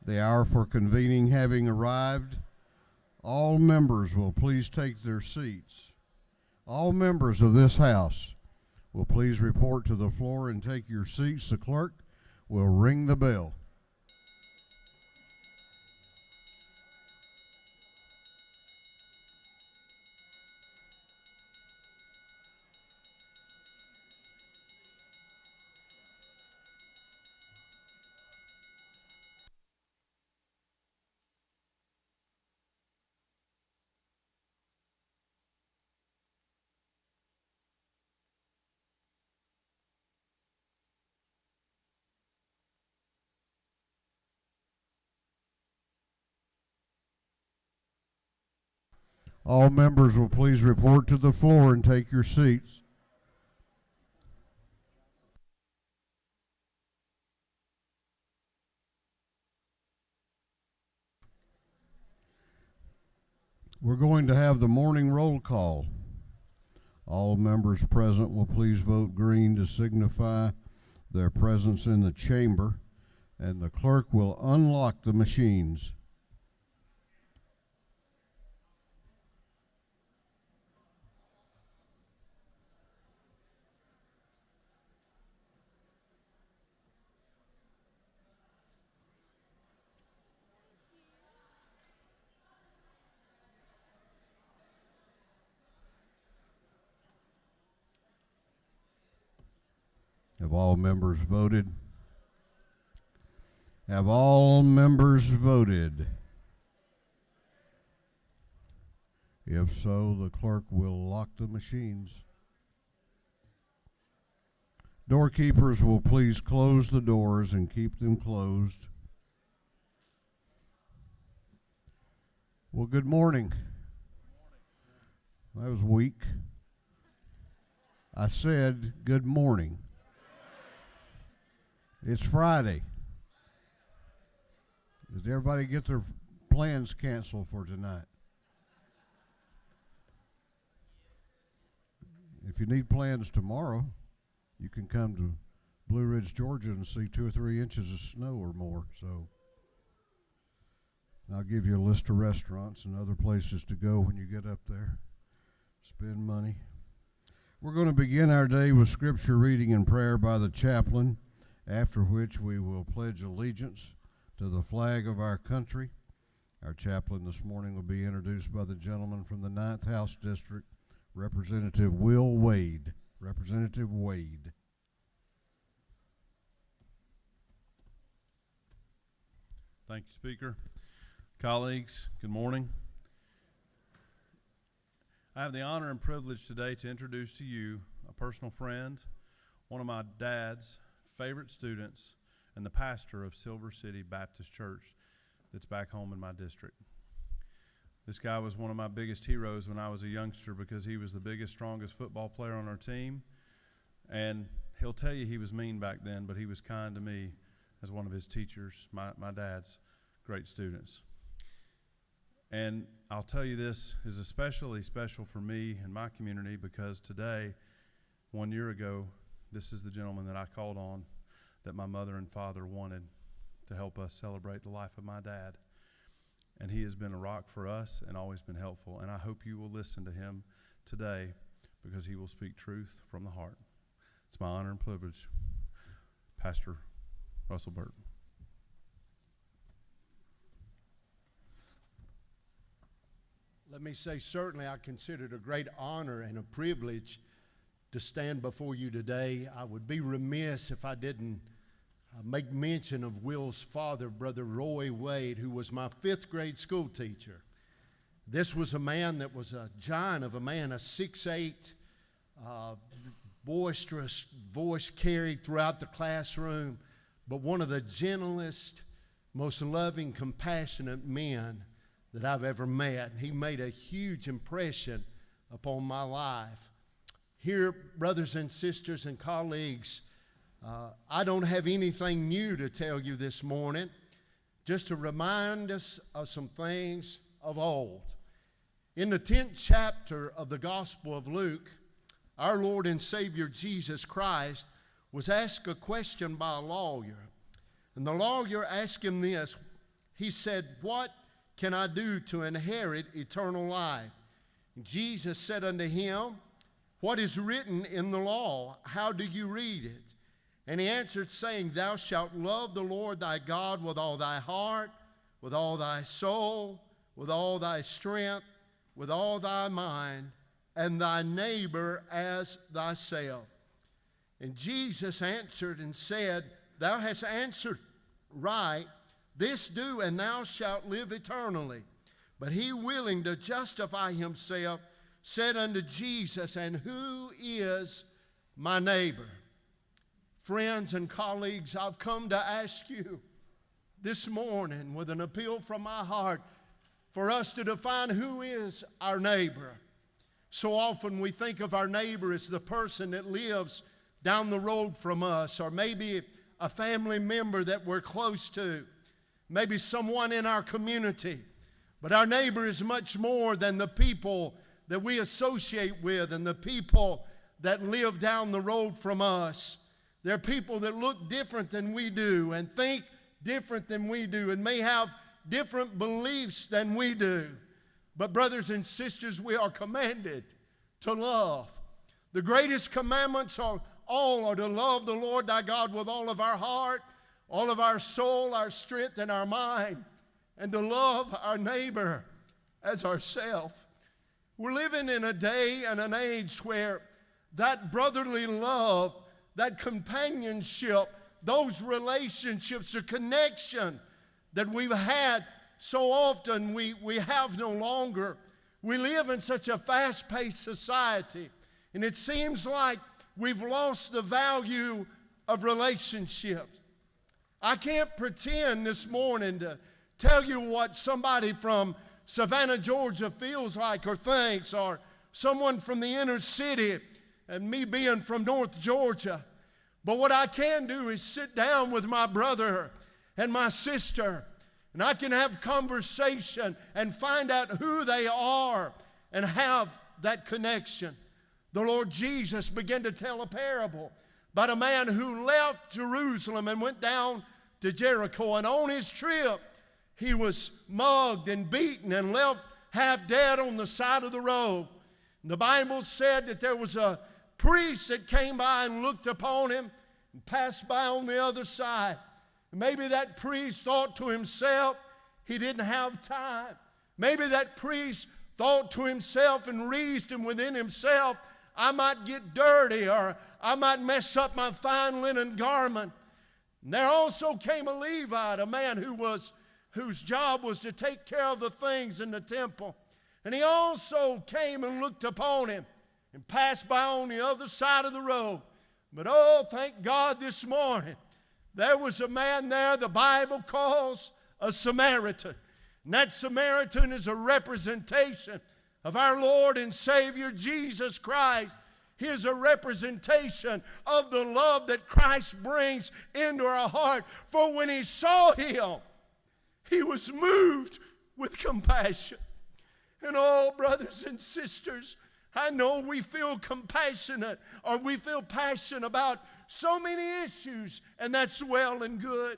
The hour for convening having arrived, all members will please take their seats. All members of this House will please report to the floor and take your seats. The clerk will ring the bell. All members will please report to the floor and take your seats. We're going to have the morning roll call. All members present will please vote green to signify their presence in the chamber, and the clerk will unlock the machines. Have all members voted? Have all members voted? If so, the clerk will lock the machines. Doorkeepers will please close the doors and keep them closed. Well, good morning. That was weak. I said good morning. It's Friday. Did everybody get their plans canceled for tonight? If you need plans tomorrow, you can come to Blue Ridge, Georgia and see 2 or 3 inches of snow or more. So I'll give you a list of restaurants and other places to go when you get up there. Spend money. We're going to begin our day with scripture reading and prayer by the chaplain, after which we will pledge allegiance to the flag of our country. Our chaplain this morning will be introduced by the gentleman from the 9th House District, Representative Will Wade. Representative Wade. Thank you, Speaker. Colleagues, good morning. I have the honor and privilege today to introduce to you a personal friend, one of my dad's favorite students, and the pastor of Silver City Baptist Church that's back home in my district. This guy was one of my biggest heroes when I was a youngster because he was the biggest, strongest football player on our team. And he'll tell you he was mean back then, but he was kind to me as one of his teachers, my dad's great students. And I'll tell you, this is especially special for me and my community because today, 1 year ago, this is the gentleman that I called on that my mother and father wanted to help us celebrate the life of my dad. And he has been a rock for us and always been helpful. And I hope you will listen to him today because he will speak truth from the heart. It's my honor and privilege, Pastor Russell Burton. Let me say, certainly I consider it a great honor and a privilege to stand before you today. I would be remiss if I didn't make mention of Will's father, Brother Roy Wade, who was my 5th grade school teacher. This was a man that was a giant of a man, a 6'8", boisterous voice carried throughout the classroom, but one of the gentlest, most loving, compassionate men that I've ever met. He made a huge impression upon my life. Here, brothers and sisters and colleagues, I don't have anything new to tell you this morning, just to remind us of some things of old. In the 10th chapter of the Gospel of Luke, our Lord and Savior Jesus Christ was asked a question by a lawyer. And the lawyer asked him this: he said, "What can I do to inherit eternal life?" And Jesus said unto him, "What is written in the law? How do you read it?" And he answered, saying, "Thou shalt love the Lord thy God with all thy heart, with all thy soul, with all thy strength, with all thy mind, and thy neighbor as thyself." And Jesus answered and said, "Thou hast answered right. This do, and thou shalt live eternally." But he, willing to justify himself, said unto Jesus, "And who is my neighbor?" Friends and colleagues, I've come to ask you this morning with an appeal from my heart for us to define who is our neighbor. So often we think of our neighbor as the person that lives down the road from us, or maybe a family member that we're close to, maybe someone in our community. But our neighbor is much more than the people that we associate with and the people that live down the road from us. They're people that look different than we do and think different than we do and may have different beliefs than we do. But brothers and sisters, we are commanded to love. The greatest commandments are to love the Lord thy God with all of our heart, all of our soul, our strength, and our mind, and to love our neighbor as ourselves. We're living in a day and an age where that brotherly love, that companionship, those relationships, the connection that we've had so often, we have no longer. We live in such a fast-paced society, and it seems like we've lost the value of relationships. I can't pretend this morning to tell you what somebody from Savannah, Georgia feels like or thinks, or someone from the inner city, and me being from North Georgia. But what I can do is sit down with my brother and my sister, and I can have conversation and find out who they are and have that connection. The Lord Jesus began to tell a parable about a man who left Jerusalem and went down to Jericho, and on his trip he was mugged and beaten and left half dead on the side of the road. And the Bible said that there was a priest that came by and looked upon him and passed by on the other side. Maybe that priest thought to himself he didn't have time. Maybe that priest thought to himself and reasoned within himself, I might get dirty, or I might mess up my fine linen garment. And there also came a Levite, a man whose job was to take care of the things in the temple. And he also came and looked upon him and passed by on the other side of the road. But oh, thank God this morning, there was a man there the Bible calls a Samaritan. And that Samaritan is a representation of our Lord and Savior Jesus Christ. He is a representation of the love that Christ brings into our heart. For when he saw him, he was moved with compassion. And oh, brothers and sisters, I know we feel compassionate, or we feel passionate about so many issues, and that's well and good.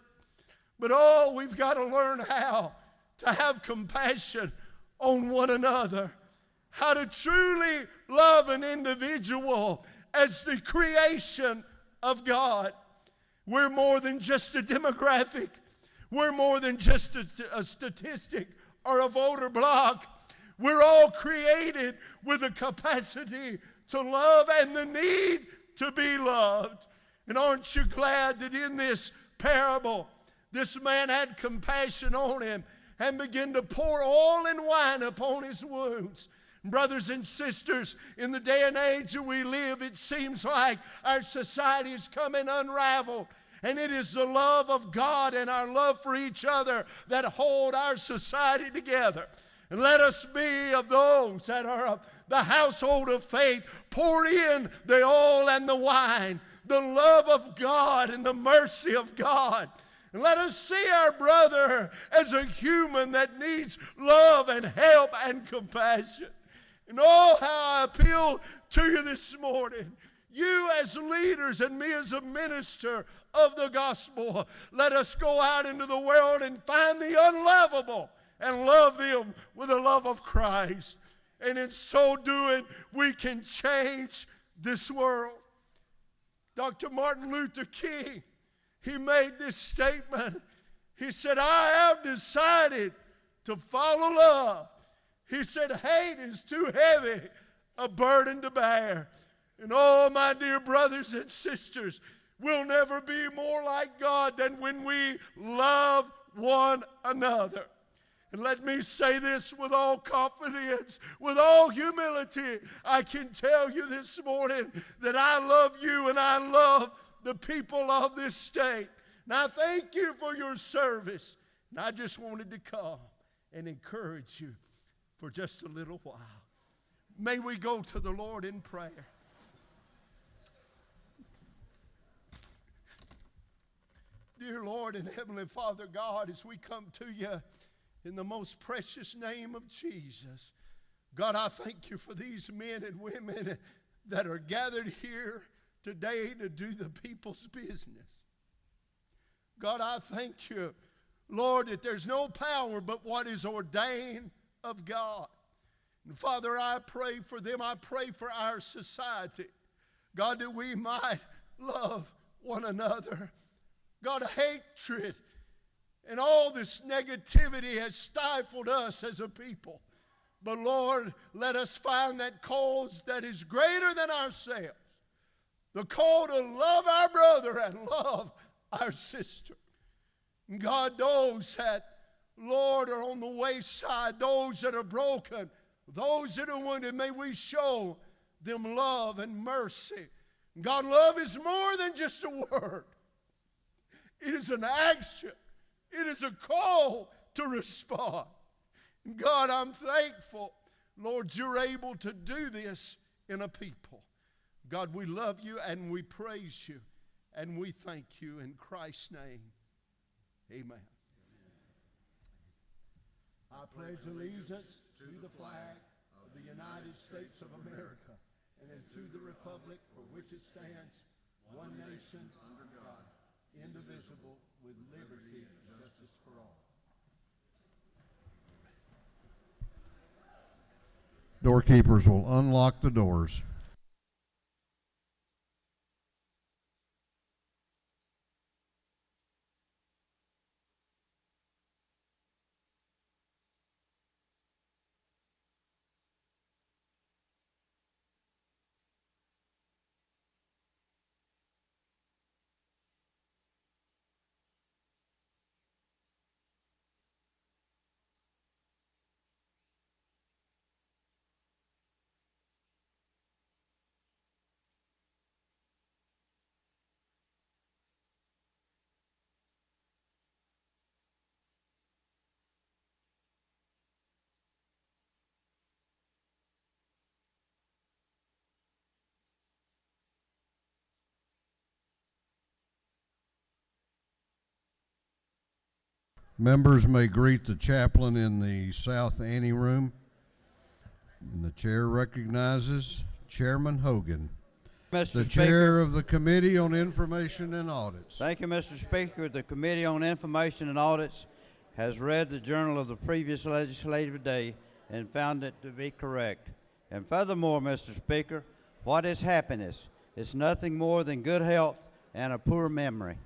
But oh, we've got to learn how to have compassion on one another, how to truly love an individual as the creation of God. We're more than just a demographic. We're more than just a statistic or a voter block. We're all created with a capacity to love and the need to be loved. And aren't you glad that in this parable, this man had compassion on him and began to pour oil and wine upon his wounds. Brothers and sisters, in the day and age that we live, it seems like our society is coming unraveled. And it is the love of God and our love for each other that hold our society together. And let us be of those that are of the household of faith. Pour in the oil and the wine, the love of God and the mercy of God. And let us see our brother as a human that needs love and help and compassion. And oh, how I appeal to you this morning. You as leaders and me as a minister of the gospel, let us go out into the world and find the unlovable and love them with the love of Christ. And in so doing, we can change this world. Dr. Martin Luther King, he made this statement. He said, I have decided to follow love. He said, hate is too heavy a burden to bear. And oh, my dear brothers and sisters, we'll never be more like God than when we love one another. And let me say this with all confidence, with all humility. I can tell you this morning that I love you and I love the people of this state. And I thank you for your service. And I just wanted to come and encourage you for just a little while. May we go to the Lord in prayer. Dear Lord and Heavenly Father God, as we come to you in the most precious name of Jesus, God, I thank you for these men and women that are gathered here today to do the people's business. God, I thank you, Lord, that there's no power but what is ordained of God. And Father, I pray for them. I pray for our society. God, that we might love one another. God, hatred and all this negativity has stifled us as a people. But Lord, let us find that cause that is greater than ourselves. The call to love our brother and love our sister. And God, those that, Lord, are on the wayside, those that are broken, those that are wounded, may we show them love and mercy. God, love is more than just a word. It is an action. It is a call to respond. And God, I'm thankful, Lord, you're able to do this in a people. God, we love you and we praise you and we thank you in Christ's name. Amen. I pledge allegiance to the flag of the United States of America and to the republic for which it stands, one nation under God, indivisible, with liberty and justice for all. Doorkeepers will unlock the doors. Members may greet the chaplain in the South Anteroom. And the chair recognizes Chairman Hogan, the chair of the Committee on Information and Audits. Thank you, Mr. Speaker. The Committee on Information and Audits has read the journal of the previous legislative day and found it to be correct. And furthermore, Mr. Speaker, what is happiness? It's nothing more than good health and a poor memory.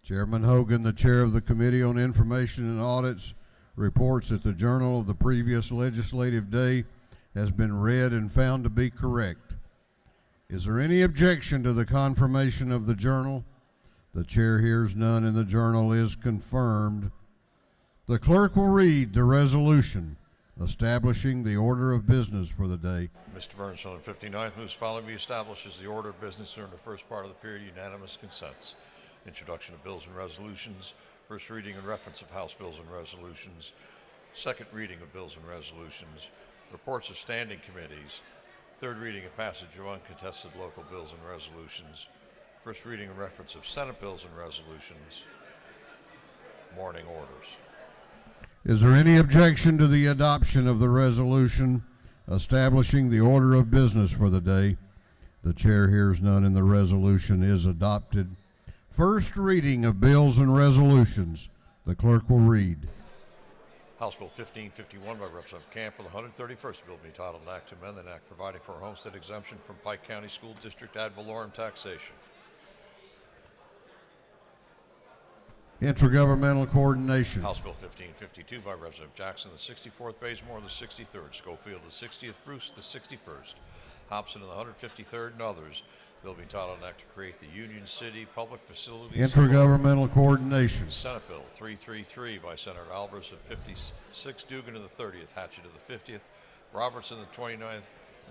Chairman Hogan, the chair of the Committee on Information and Audits, reports that the journal of the previous legislative day has been read and found to be correct. Is there any objection to the confirmation of the journal? The chair hears none and the journal is confirmed. The clerk will read the resolution establishing the order of business for the day. Mr. Burns, on the 59th moves following be establishes the order of business during the first part of the period. Unanimous consents. Introduction of bills and resolutions. First reading and reference of House bills and resolutions. Second reading of bills and resolutions. Reports of standing committees. Third reading and passage of uncontested local bills and resolutions. First reading and reference of Senate bills and resolutions. Morning orders. Is there any objection to the adoption of the resolution establishing the order of business for the day. The chair hears none, and the resolution is adopted. First reading of bills and resolutions. The clerk will read. House Bill 1551 by Representative Campbell, the 131st bill being titled an act to amend an act providing for a homestead exemption from Pike County School District ad valorem taxation. Intergovernmental coordination. House Bill 1552 by Representative Jackson, the 64th, Bazemore, the 63rd, Schofield, the 60th, Bruce, the 61st, Hobson, and the 153rd, and others. Bill being titled an act to create the Union City Public Facilities. Intergovernmental coordination. Senate Bill 333 by Senator Albers of 56, Dugan of the 30th, Hatchett of the 50th, Robertson of the 29th,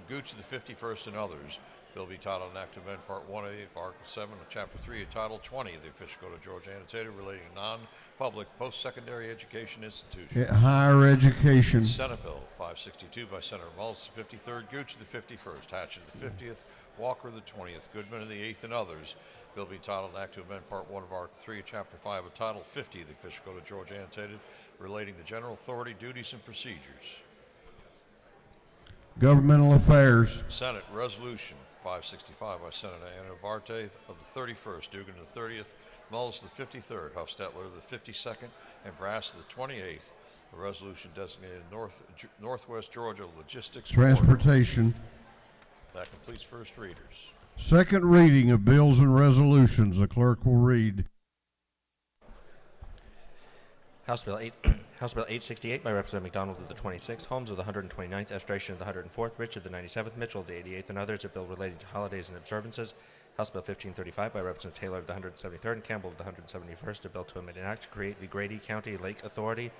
Gooch of the 51st, and others. Bill be titled an act to amend Part 1A of Article 7 of Chapter 3 of Title 20 of the Official Code of Georgia Annotated relating to non-public post-secondary education institutions. Higher education. Senate Bill 562 by Senator Mullis of the 53rd, Gooch of the 51st, Hatchett of the 50th, Walker of the 20th, Goodman of the 8th, and others. Bill be titled an act to amend Part 1 of Article 3 of Chapter 5 of Title 50 of the Official Code of Georgia Annotated relating to general authority, duties, and procedures. Governmental affairs. Senate Resolution 565 by Senator Anna Barte of the 31st, Dugan of the 30th, Mullis of the 53rd, Huffstetler of the 52nd, and Brass of the 28th. A resolution designated Northwest Georgia Logistics Transportation. Corridor. That completes first readers. Second reading of bills and resolutions. The clerk will read. House Bill 868 by Representative McDonald of the 26th, Holmes of the 129th, Estration of the 104th, Rich of the 97th, Mitchell of the 88th, and others. A bill relating to holidays and observances. House Bill 1535 by Representative Taylor of the 173rd and Campbell of the 171st. A bill to amend an act to create the Grady County Lake Authority.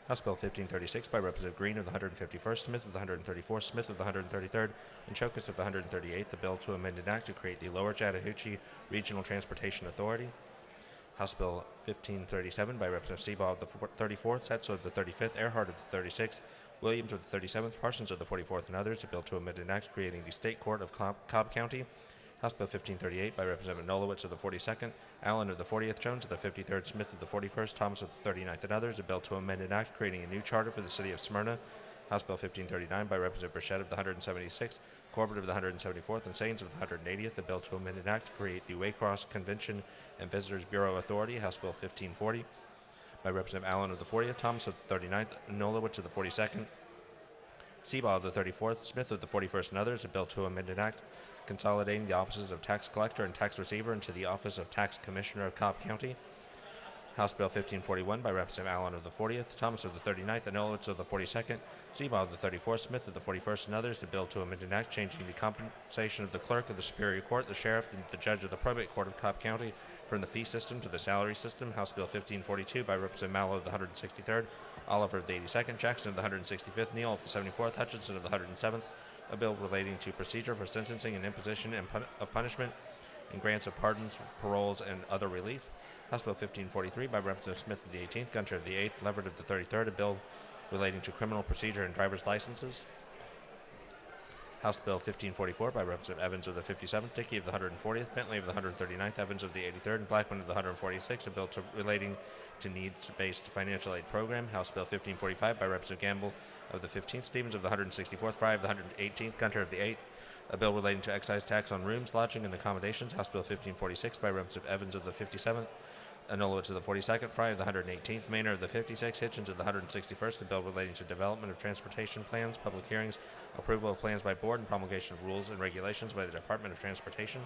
House Bill 1536 by Representative Green of the 151st, Smith of the 134th, Smith of the 133rd, and Chokus of the 138th. The bill to amend an act to create the Lower Chattahoochee Regional Transportation Authority. House Bill 1537 by Representative Seabaugh of the 34th, Setzer of the 35th, Earhart of the 36th, Williams of the 37th, Parsons of the 44th, and others. A bill to amend an act creating the State Court of Cobb County. House Bill 1538 by Representative Nolowitz of the 42nd, Allen of the 40th, Jones of the 53rd, Smith of the 41st, Thomas of the 39th, and others. A bill to amend an act creating a new charter for the city of Smyrna. House Bill 1539 by Representative Burchett of the 176th, Corbett of the 174th, and Sains of the 180th. A bill to amend an act to create the Waycross Convention and Visitors Bureau Authority. House Bill 1540 by Representative Allen of the 40th, Thomas of the 39th, Nolowitz of the 42nd, Seabaugh of the 34th, Smith of the 41st, and others. A bill to amend an act consolidating the offices of Tax Collector and Tax Receiver into the Office of Tax Commissioner of Cobb County. House Bill 1541 by Representative Allen of the 40th, Thomas of the 39th, and Nolowitz of the 42nd, Seabaugh of the 34th, Smith of the 41st, and others. A bill to amend an act changing the compensation of the clerk of the Superior Court, the sheriff, and the judge of the Probate Court of Cobb County from the fee system to the salary system. House Bill 1542 by Representative Mallow of the 163rd, Oliver of the 82nd, Jackson of the 165th, Neal of the 74th, Hutchinson of the 107th. A bill relating to procedure for sentencing and imposition of punishment and grants of pardons, paroles, and other relief. House Bill 1543 by Representative Smith of the 18th, Gunter of the 8th, Leverett of the 33rd. A bill relating to criminal procedure and driver's licenses. House Bill 1544 by Representative Evans of the 57th, Dickey of the 140th, Bentley of the 139th, Evans of the 83rd, and Blackman of the 146th. A bill relating to needs-based financial aid program. House Bill 1545 by Representative Gamble of the 15th, Stevens of the 164th, Fry of the 118th, Gunter of the 8th. A bill relating to excise tax on rooms, lodging, and accommodations. House Bill 1546 by Representative Evans of the 57th, Anulowitz of the 42nd, Fry of the 118th, Maynard of the 56th, Hitchens of the 161st. A bill relating to development of transportation plans, public hearings, approval of plans by board, and promulgation of rules and regulations by the Department of Transportation.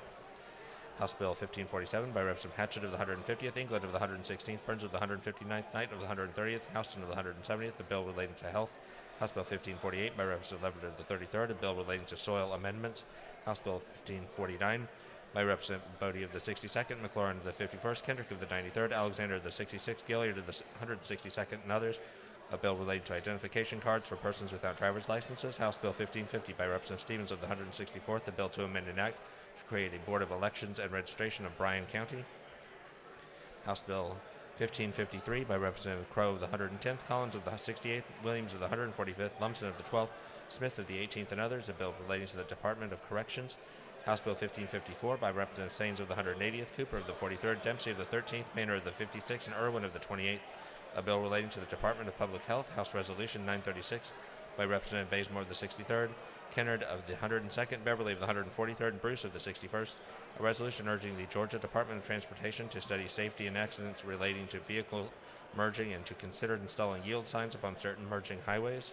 House Bill 1547 by Representative Hatchett of the 150th, England of the 116th, Burns of the 159th, Knight of the 130th, Houston of the 170th. A bill relating to health. House Bill 1548 by Representative Leverett of the 33rd. A bill relating to soil amendments. House Bill 1549 by Representative Bodie of the 62nd, McLaurin of the 51st, Kendrick of the 93rd, Alexander of the 66th, Gilliard of the 162nd, and others. A bill relating to identification cards for persons without driver's licenses. House Bill 1550 by Representative Stevens of the 164th. A bill to amend an act to create a Board of Elections and Registration of Bryan County. House Bill 1553 by Representative Crowe of the 110th, Collins of the 68th, Williams of the 145th, Lumsden of the 12th, Smith of the 18th, and others. A bill relating to the Department of Corrections. House Bill 1554 by Representative Sains of the 180th, Cooper of the 43rd, Dempsey of the 13th, Maynard of the 56th, and Irwin of the 28th. A bill relating to the Department of Public Health. House Resolution 936 by Representative Bazemore of the 63rd, Kennard of the 102nd, Beverly of the 143rd, and Bruce of the 61st. A resolution urging the Georgia Department of Transportation to study safety and accidents relating to vehicle merging and to consider installing yield signs upon certain merging highways.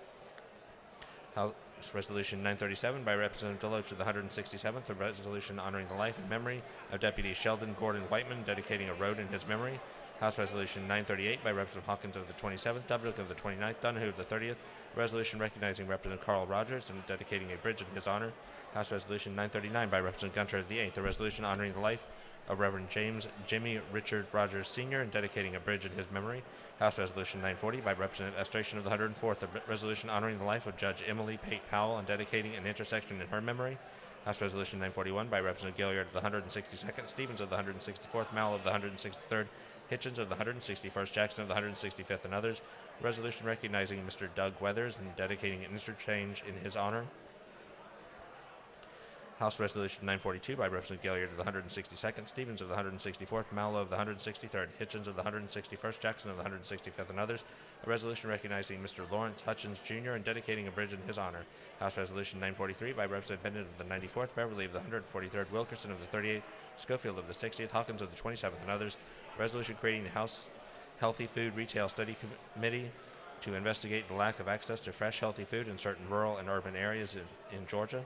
House Resolution 937 by Representative Deloach of the 167th, a resolution honoring the life and memory of Deputy Sheldon Gordon Whiteman, dedicating a road in his memory. House Resolution 938 by Representative Hawkins of the 27th, Dubrick of the 29th, Donahue of the 30th, a resolution recognizing Representative Carl Rogers and dedicating a bridge in his honor. House Resolution 939 by Representative Gunter of the 8th, a resolution honoring the life of Reverend James Jimmy Richard Rogers Sr. and dedicating a bridge in his memory. House Resolution 940 by Representative Estration of the 104th, a resolution honoring the life of Judge Emily Pate Powell and dedicating an intersection in her memory. House Resolution 941 by Representative Gilliard of the 162nd, Stevens of the 164th, Mallett of the 163rd, Hitchens of the 161st, Jackson of the 165th, and others. A resolution recognizing Mr. Doug Weathers and dedicating an interchange in his honor. House Resolution 942 by Representative Gilliard of the 162nd, Stevens of the 164th, Mallow of the 163rd, Hitchens of the 161st, Jackson of the 165th, and others. A resolution recognizing Mr. Lawrence Hutchins Jr. and dedicating a bridge in his honor. House Resolution 943 by Representative Bennett of the 94th, Beverly of the 143rd, Wilkerson of the 38th, Schofield of the 60th, Hawkins of the 27th, and others. A resolution creating the House Healthy Food Retail Study Committee to investigate the lack of access to fresh, healthy food in certain rural and urban areas in Georgia.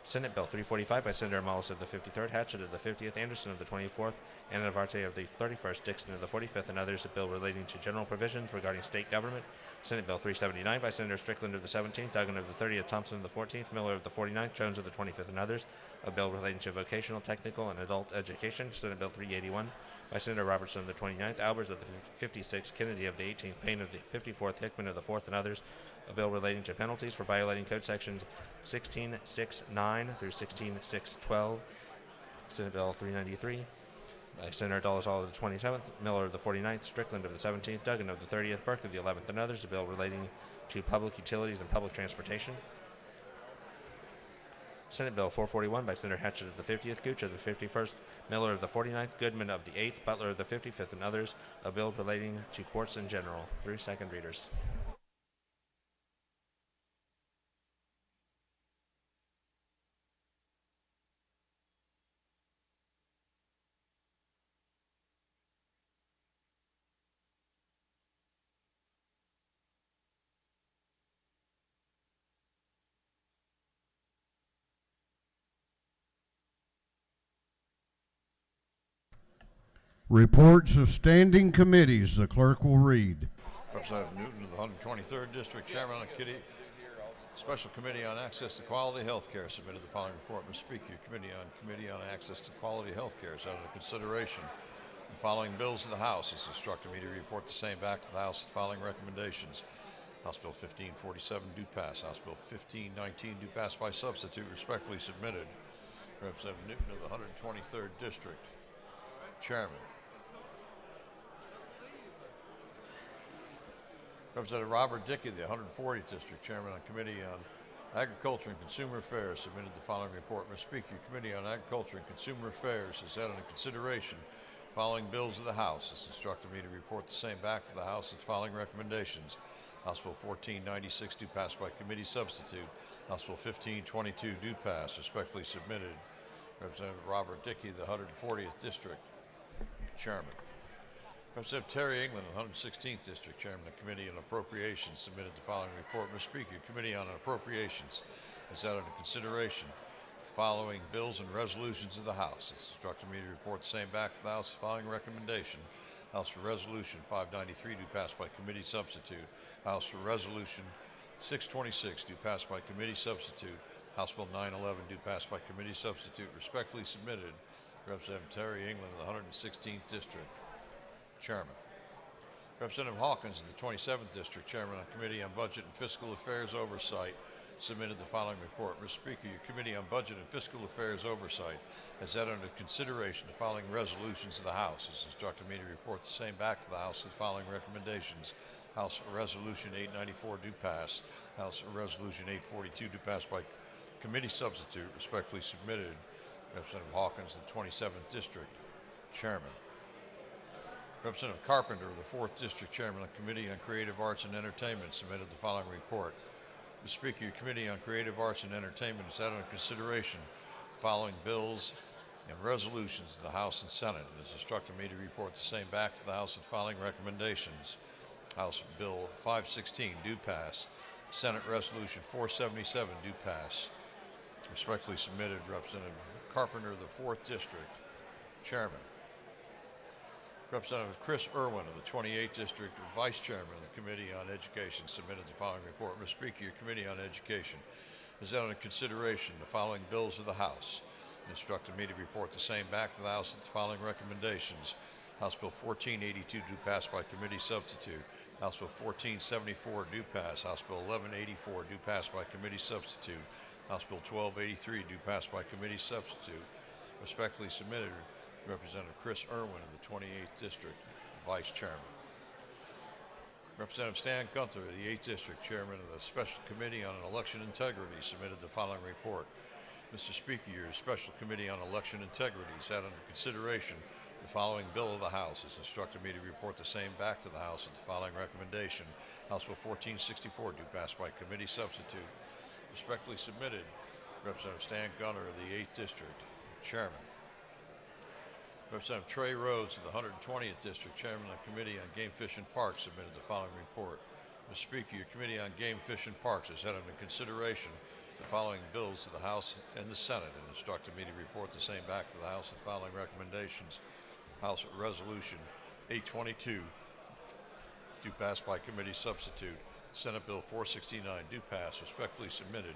Senate Bill 345 by Senator Mollis of the 53rd, Hatchett of the 50th, Anderson of the 24th, and Navarte of the 31st, Dixon of the 45th, and others. A bill relating to general provisions regarding state government. Senate Bill 379 by Senator Strickland of the 17th, Duggan of the 30th, Thompson of the 14th, Miller of the 49th, Jones of the 25th, and others. A bill relating to vocational, technical, and adult education. Senate Bill 381 by Senator Robertson of the 29th, Albers of the 56th, Kennedy of the 18th, Payne of the 54th, Hickman of the 4th, and others. A bill relating to penalties for violating code sections 16.6.9 through 16.6.12. Senate Bill 393 by Senator Dolezal of the 27th, Miller of the 49th, Strickland of the 17th, Duggan of the 30th, Burke of the 11th, and others. A bill relating to public utilities and public transportation. Senate Bill 441 by Senator Hatchett of the 50th, Gooch of the 51st, Miller of the 49th, Goodman of the 8th, Butler of the 55th, and others. A bill relating to courts in general. 3 second readers. Reports of standing committees, the clerk will read. Representative Newton of the 123rd District, Chairman of the Special Committee on Access to Quality Health Care, submitted the following report. Mr. Speaker, Committee on Access to Quality Health Care is under consideration. The following bills of the House is instructed me to report the same back to the House with the following recommendations. House Bill 1547 do pass. House Bill 1519 do pass by substitute, respectfully submitted. Representative Newton of the 123rd District, Chairman. Representative Robert Dickey, the 140th District, Chairman on Committee on Agriculture and Consumer Affairs, submitted the following report. Mr. Speaker, Committee on Agriculture and Consumer Affairs has had under consideration following bills of the House. It's instructed me to report the same back to the House with the following recommendations. House Bill 1496 do pass by committee substitute. House Bill 1522 do pass, respectfully submitted. Representative Robert Dickey, the 140th District, Chairman. Representative Terry England of the 116th District, Chairman of the Committee on Appropriations, submitted the following report. Mr. Speaker, Committee on Appropriations has had under consideration the following bills and resolutions of the House. It's instructed me to report the same back to the House with the following recommendation. House for Resolution 593 do pass by committee substitute. House for Resolution 626 do pass by committee substitute. House Bill 911 do pass by committee substitute. Respectfully submitted, Representative Terry England of the 116th District, Chairman. Representative Hawkins of the 27th District, Chairman on Committee on Budget and Fiscal Affairs Oversight, submitted the following report. Mr. Speaker, your Committee on Budget and Fiscal Affairs Oversight has had under consideration the following resolutions of the House. It's instructed me to report the same back to the House with the following recommendations. House Resolution 894 do pass. House Resolution 842 do pass by committee substitute, respectfully submitted. Representative Hawkins of the 27th District, Chairman. Representative Carpenter of the 4th District, Chairman of the Committee on Creative Arts and Entertainment, submitted the following report. Mr. Speaker, your Committee on Creative Arts and Entertainment has had under consideration the following bills and resolutions of the House and Senate. It has instructed me to report the same back to the House with the following recommendations. House Bill 516, do pass. Senate Resolution 477, do pass. Respectfully submitted, Representative Carpenter of the 4th District, Chairman. Representative Chris Irwin of the 28th District, Vice Chairman of the Committee on Education, submitted the following report. Mr. Speaker, your Committee on Education has had under consideration the following bills of the House and instructed me to report the same back to the House with the following recommendations. House Bill 1482, do pass by committee substitute. House Bill 1474, do pass. House Bill 1184, do pass by committee substitute. House Bill 1283, do pass by committee substitute. Respectfully submitted, Representative Chris Irwin of the 28th District, Vice Chairman. Representative Stan Gunther of the 8th District, Chairman of the Special Committee on Election Integrity, submitted the following report. Mr. Speaker, your Special Committee on Election Integrity has had under consideration the following bill of the House. Has instructed me to report the same back to the House with the following recommendation. House Bill 1464, do pass by committee substitute. Respectfully submitted, Representative Stan Gunner of the 8th District, Chairman. Representative Trey Rhodes of the 120th District, Chairman of the Committee on Game, Fish, and Parks, submitted the following report. Mr. Speaker, your Committee on Game, Fish, and Parks has had under consideration the following bills to the House and the Senate and instructed me to report the same back to the House with the following recommendations. House Resolution 822, do pass by committee substitute. Senate Bill 469, do pass. Respectfully submitted,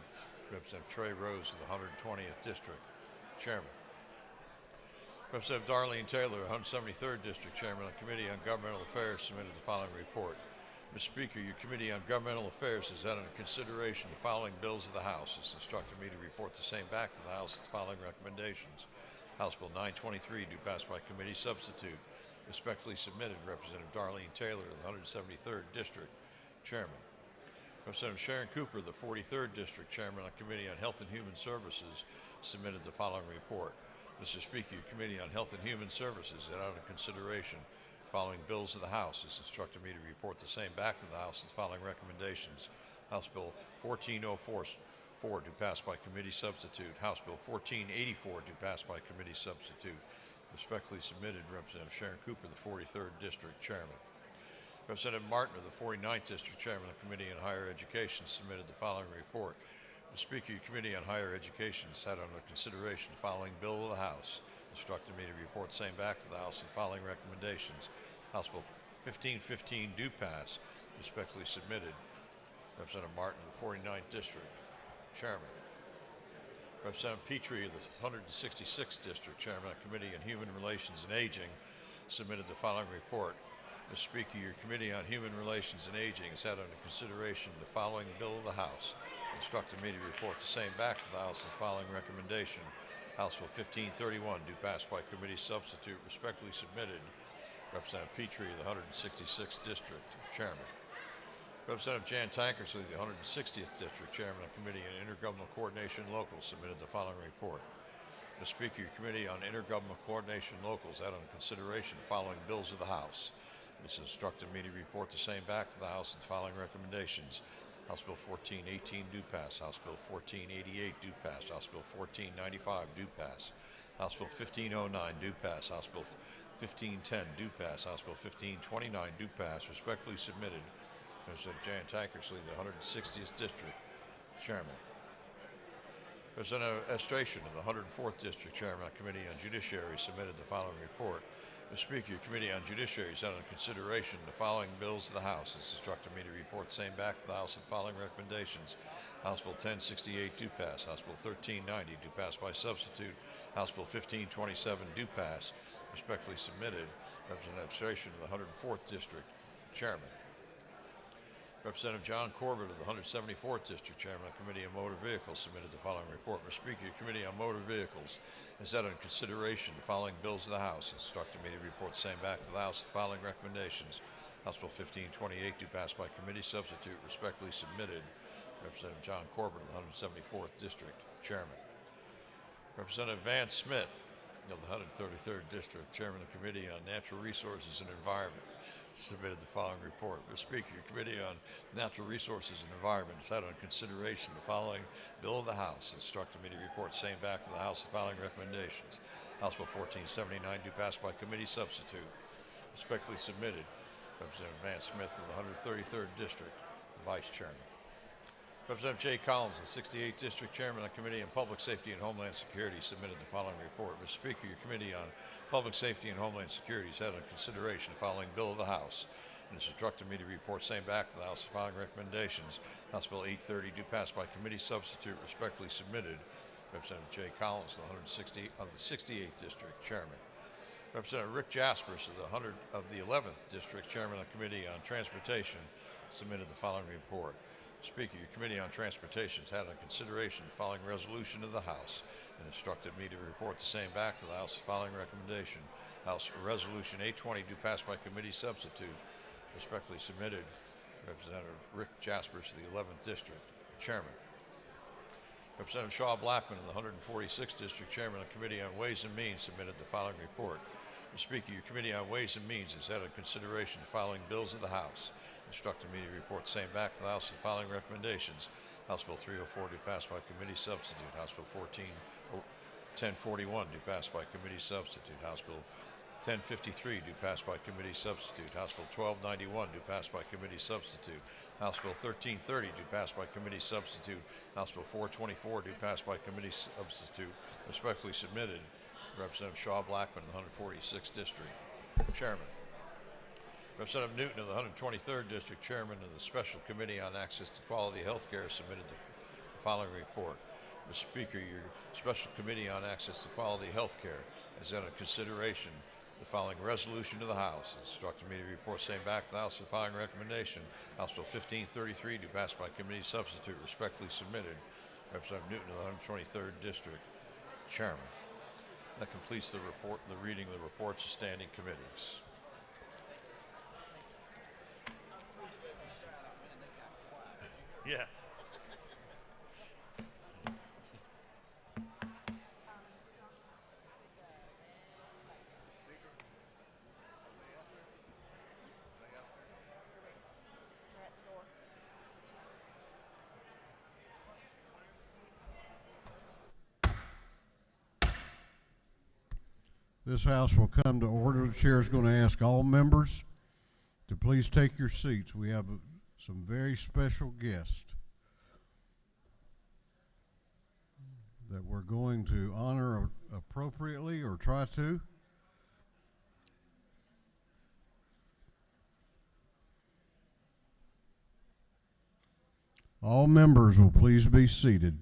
Representative Trey Rose of the 120th District, Chairman. Representative Darlene Taylor, 173rd District, Chairman of the Committee on Governmental Affairs, submitted the following report. Mr. Speaker, your Committee on Governmental Affairs has had under consideration the following bills of the House. It's instructed me to report the same back to the House with the following recommendations. House Bill 923, do pass by committee substitute. Respectfully submitted, Representative Darlene Taylor of the 173rd District, Chairman. Representative Sharon Cooper of the 43rd District, Chairman of the Committee on Health and Human Services, submitted the following report. Mr. Speaker, your Committee on Health and Human Services had under consideration the following bills of the House. It's instructed me to report the same back to the House with the following recommendations. House Bill 1404, do pass by committee substitute. House Bill 1484, do pass by committee substitute. Respectfully submitted, Representative Sharon Cooper, the 43rd District, Chairman. Representative Martin of the 49th District, Chairman of the Committee on Higher Education, submitted the following report. Mr. Speaker, your Committee on Higher Education has had under consideration the following bill of the House. Instructed me to report the same back to the House with the following recommendations. House Bill 1515, do pass. Respectfully submitted, Representative Martin of the 49th District, Chairman. Representative Petrie of the 166th District, Chairman of the Committee on Human Relations and Aging, submitted the following report. Mr. Speaker, your Committee on Human Relations and Aging has had under consideration the following bill of the House. Instructed me to report the same back to the House with the following recommendation. House Bill 1531, do pass by committee substitute. Respectfully submitted, Representative Petrie of the 166th District, Chairman. Representative Jan Tankersley, the 160th District, Chairman of the Committee on Intergovernmental Coordination and Locals, submitted the following report. Mr. Speaker, your Committee on Intergovernmental Coordination and Locals had under consideration the following bills of the House. It's instructed me to report the same back to the House with the following recommendations. House Bill 1418, do pass. House Bill 1488, do pass. House Bill 1495, do pass. House Bill 1509, do pass. House Bill 1510, do pass. House Bill 1529, do pass. Respectfully submitted, Representative Jan Tankersley, the 160th District, Chairman. Representative Estration of the 104th District, Chairman of the Committee on Judiciary, submitted the following report. Mr. Speaker, your Committee on Judiciary has had under consideration the following bills of the House. It's instructed me to report the same back to the House with the following recommendations. House Bill 1068, do pass. House Bill 1390, do pass by substitute. House Bill 1527, do pass. Respectfully submitted, Representative Estration of the 104th District, Chairman. Representative John Corbett of the 174th District, Chairman of the Committee on Motor Vehicles, submitted the following report. Mr. Speaker, your Committee on Motor Vehicles has had under consideration the following bills of the House. Instructed me to report the same back to the House with the following recommendations. House Bill 1528, do pass by committee substitute. Respectfully submitted, Representative John Corbett of the 174th District, Chairman. Representative Vance Smith of the 133rd District, Chairman of the Committee on Natural Resources and Environment, submitted the following report. Mr. Speaker, your Committee on Natural Resources and Environment has had on consideration the following bill of the House. Instructed me to report same back to the House the following recommendations. House Bill 1479 do pass by committee substitute. Respectfully submitted, Representative Van Smith of the 133rd District, Vice Chairman. Representative Jay Collins, the 68th District Chairman of the Committee on Public Safety and Homeland Security, submitted the following report. Mr. Speaker, your Committee on Public Safety and Homeland Security has had on consideration the following bill of the House and has instructed me to report same back to the House the following recommendations. House Bill 830 do pass by committee substitute, respectfully submitted. Representative Jay Collins, the 68th District Chairman. Representative Rick Jaspers of the 11th District Chairman of the Committee on Transportation, submitted the following report. Speaker, your Committee on Transportation has had on consideration the following resolution of the House and instructed me to report the same back to the House the following recommendation. House Resolution 820 do pass by committee substitute. Respectfully submitted, Representative Rick Jaspers of the 11th District Chairman. Representative Shaw Blackman of the 146th District Chairman of the Committee on Ways and Means submitted the following report. Mr. Speaker, your Committee on Ways and Means has had on consideration the following bills of the House. Instructed me to report the same back to the House with the following recommendations. House Bill 304 do pass by committee substitute. House Bill 1041 do pass by committee substitute. House Bill 1053 do pass by committee substitute. House Bill 1291 do pass by committee substitute. House Bill 1330 do pass by committee substitute. House Bill 424 do pass by committee substitute. Respectfully submitted, Representative Shaw Blackman of the 146th District Chairman. Representative Newton of the 123rd District Chairman of the Special Committee on Access to Quality Health Care submitted the following report. Mr. Speaker, your Special Committee on Access to Quality Health Care has had a consideration the following resolution to the House. It's instructed me to report same back to the House with the following recommendation. House Bill 1533 do pass by committee substitute. Respectfully submitted, Representative Newton of the 123rd District Chairman. That completes the reading of the reports of standing committees. Yeah. This House will come to order. The chair is going to ask all members to please take your seats. We have some very special guests that we're going to honor appropriately, or try to. All members will please be seated.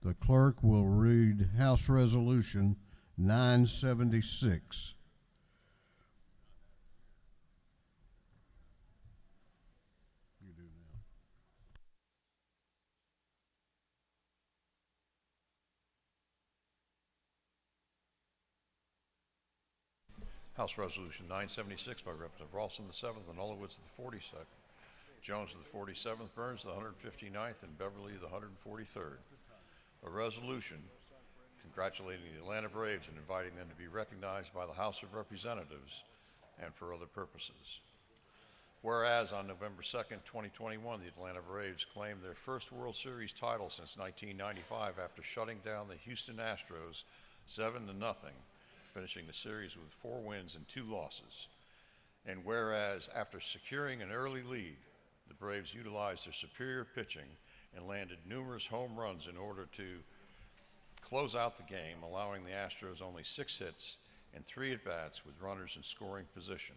The clerk will read House Resolution 976. You do now. House Resolution 976 by Representative Ralston the 7th and Olowitz of the 42nd, Jones of the 47th, Burns of the 159th, and Beverly of the 143rd. A resolution congratulating the Atlanta Braves and inviting them to be recognized by the House of Representatives and for other purposes. Whereas on November 2nd, 2021, the Atlanta Braves claimed their first World Series title since 1995 after shutting down the Houston Astros 7-0, finishing the series with 4 wins and 2 losses. And whereas after securing an early lead, the Braves utilized their superior pitching and landed numerous home runs in order to close out the game, allowing the Astros only 6 hits and 3 at-bats with runners in scoring position.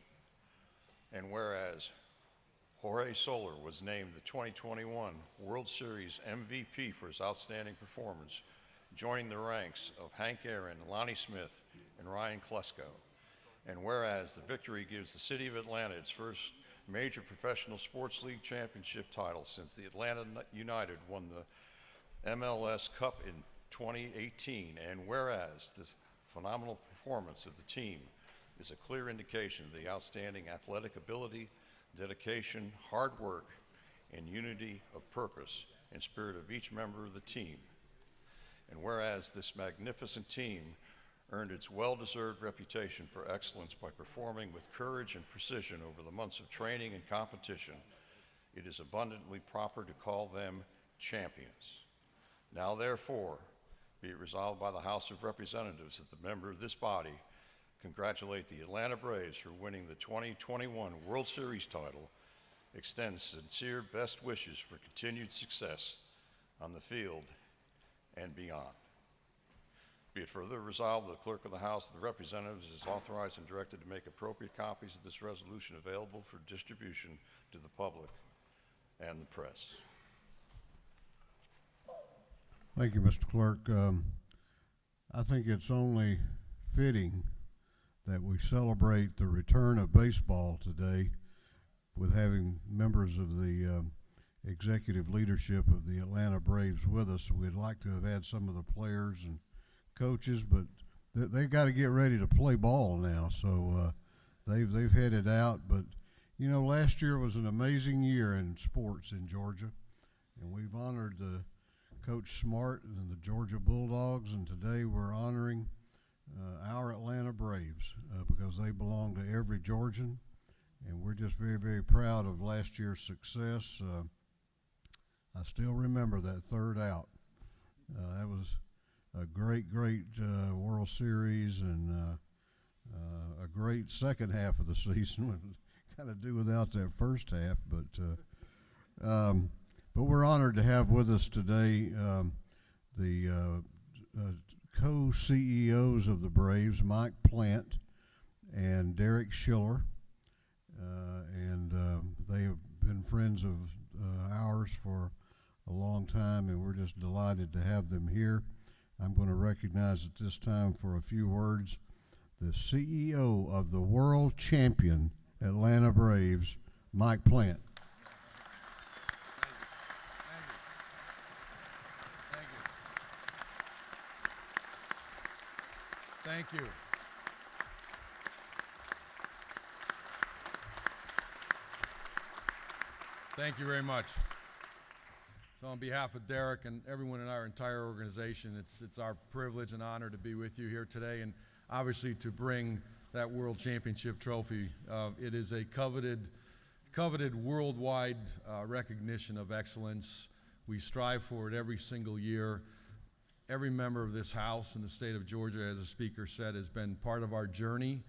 And whereas Jorge Soler was named the 2021 World Series MVP for his outstanding performance, joining the ranks of Hank Aaron, Lonnie Smith, and Ryan Klesko. And whereas the victory gives the city of Atlanta its first major professional sports league championship title since the Atlanta United won the MLS Cup in 2018, and whereas this phenomenal performance of the team is a clear indication of the outstanding athletic ability, dedication, hard work, and unity of purpose and spirit of each member of the team. And whereas this magnificent team earned its well-deserved reputation for excellence by performing with courage and precision over the months of training and competition, it is abundantly proper to call them champions. Now therefore, be it resolved by the House of Representatives that the member of this body congratulate the Atlanta Braves for winning the 2021 World Series title, extend sincere best wishes for continued success on the field and beyond. Be it further resolved that the Clerk of the House of Representatives is authorized and directed to make appropriate copies of this resolution available for distribution to the public and the press. Thank you, Mr. Clerk. I think it's only fitting that we celebrate the return of baseball today with having members of the executive leadership of the Atlanta Braves with us. We'd like to have had some of the players and coaches, but they've got to get ready to play ball now. So they've headed out. But you know, last year was an amazing year in sports in Georgia, and we've honored Coach Smart and the Georgia Bulldogs, and today we're honoring our Atlanta Braves because they belong to every Georgian, and we're just very, very proud of last year's success. I still remember that third out. That was a great World Series, and a great second half of the season. Kind of do without that first half, but we're honored to have with us today the co-CEOs of the Braves, Mike Plant and Derrick Schiller, and they have been friends of ours for a long time, and we're just delighted to have them here. I'm going to recognize at this time for a few words the CEO of the world champion Atlanta Braves, Mike Plant. Thank you. Thank you very much. So on behalf of Derrick and everyone in our entire organization, it's our privilege and honor to be with you here today, and obviously to bring that World Championship trophy. It is a coveted worldwide recognition of excellence. We strive for it every single year. Every member of this House in the state of Georgia, as the speaker said, has been part of our journey.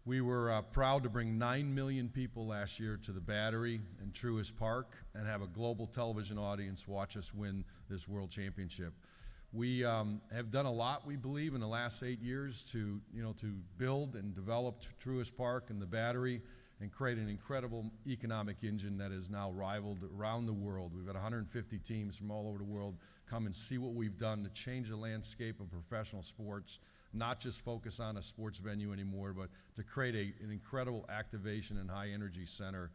We were proud to bring 9 million people last year to the Battery and Truist Park and have a global television audience watch us win this World Championship. We have done a lot, we believe, in the last 8 years to build and develop Truist Park and the Battery and create an incredible economic engine that is now rivaled around the world. We've had 150 teams from all over the world come and see what we've done to change the landscape of professional sports, not just focus on a sports venue anymore, but to create an incredible activation and high energy center.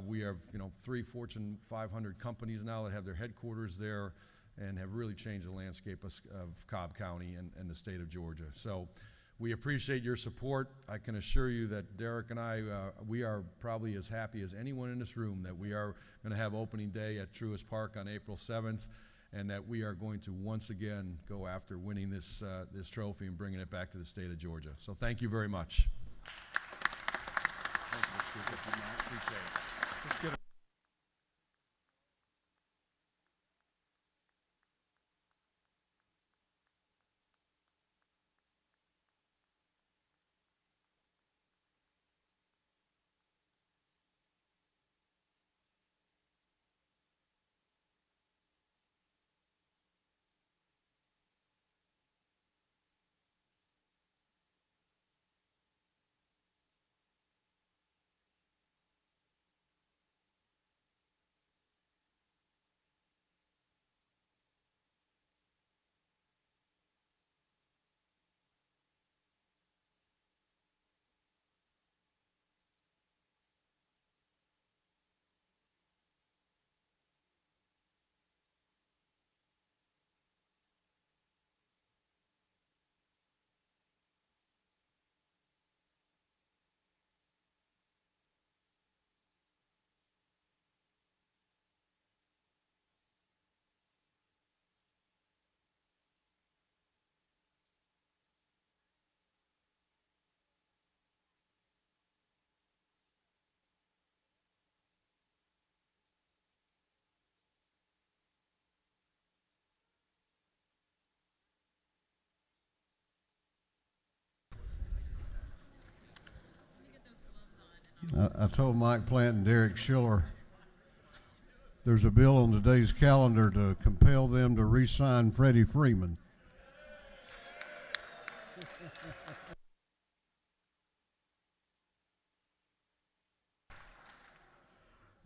We have 3 Fortune 500 companies now that have their headquarters there and have really changed the landscape of Cobb County and the state of Georgia. So we appreciate your support. I can assure you that Derrick and I, we are probably as happy as anyone in this room that we are going to have opening day at Truist Park on April 7th, and that we are going to once again go after winning this trophy and bringing it back to the state of Georgia. So thank you very much. Thank you, Mr. Speaker. I appreciate it. Let's give I told Mike Plant and Derrick Schiller there's a bill on today's calendar to compel them to re-sign Freddie Freeman.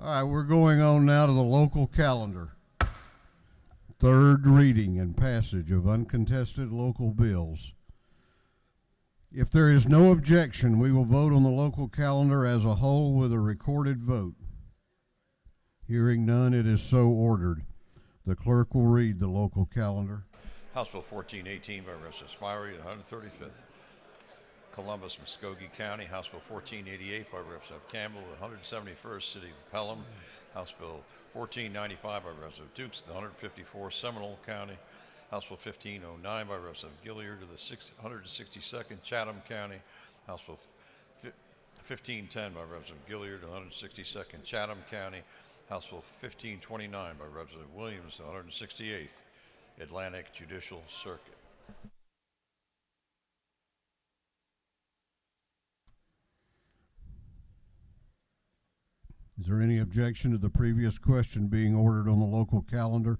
All right, we're going on now to the local calendar. Third reading and passage of uncontested local bills. If there is no objection, we will vote on the local calendar as a whole with a recorded vote. Hearing none, it is so ordered. The clerk will read the local calendar. House Bill 1418 by Representative Smiley, the 135th Columbus, Muskogee County. House Bill 1488 by Representative Campbell, the 171st City of Pelham. House Bill 1495 by Representative Dukes, the 154th Seminole County. House Bill 1509 by Representative Gilliard to the 162nd Chatham County. House Bill 1510 by Representative Gilliard to the 162nd Chatham County. House Bill 1529 by Representative Williams to the 168th Atlantic Judicial Circuit. Is there any objection to the previous question being ordered on the local calendar?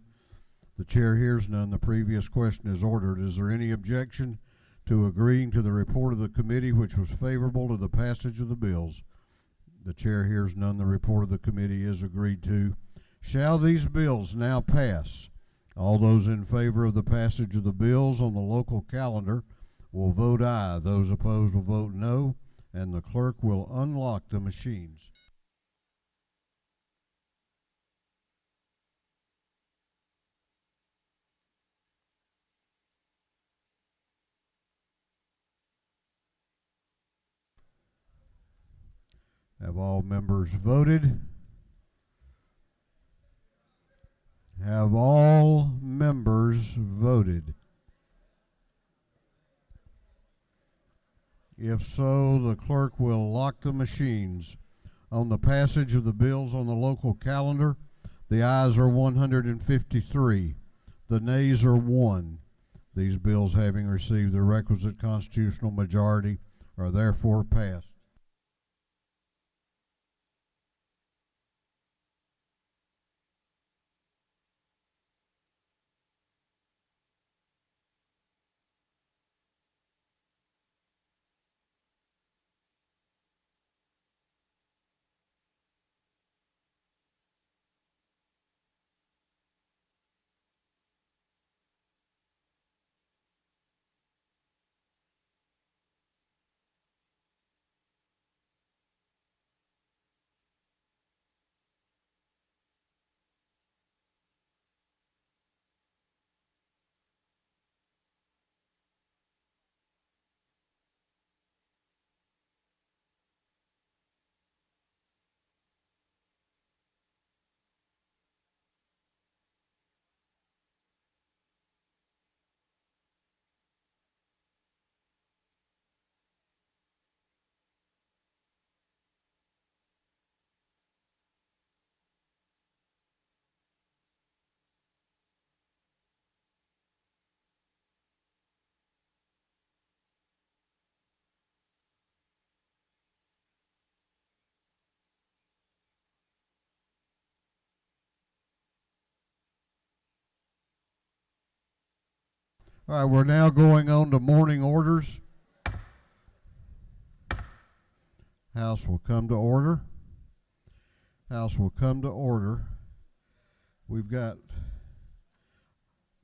The chair hears none. The previous question is ordered. Is there any objection to agreeing to the report of the committee which was favorable to the passage of the bills? The chair hears none. The report of the committee is agreed to. Shall these bills now pass? All those in favor of the passage of the bills on the local calendar will vote aye. Those opposed will vote no, and the clerk will unlock the machines. Have all members voted? Have all members voted? If so, the clerk will lock the machines. On the passage of the bills on the local calendar, the ayes are 153. The nays are 1. These bills, having received the requisite constitutional majority, are therefore passed. All right, we're now going on to morning orders. House will come to order. House will come to order. We've got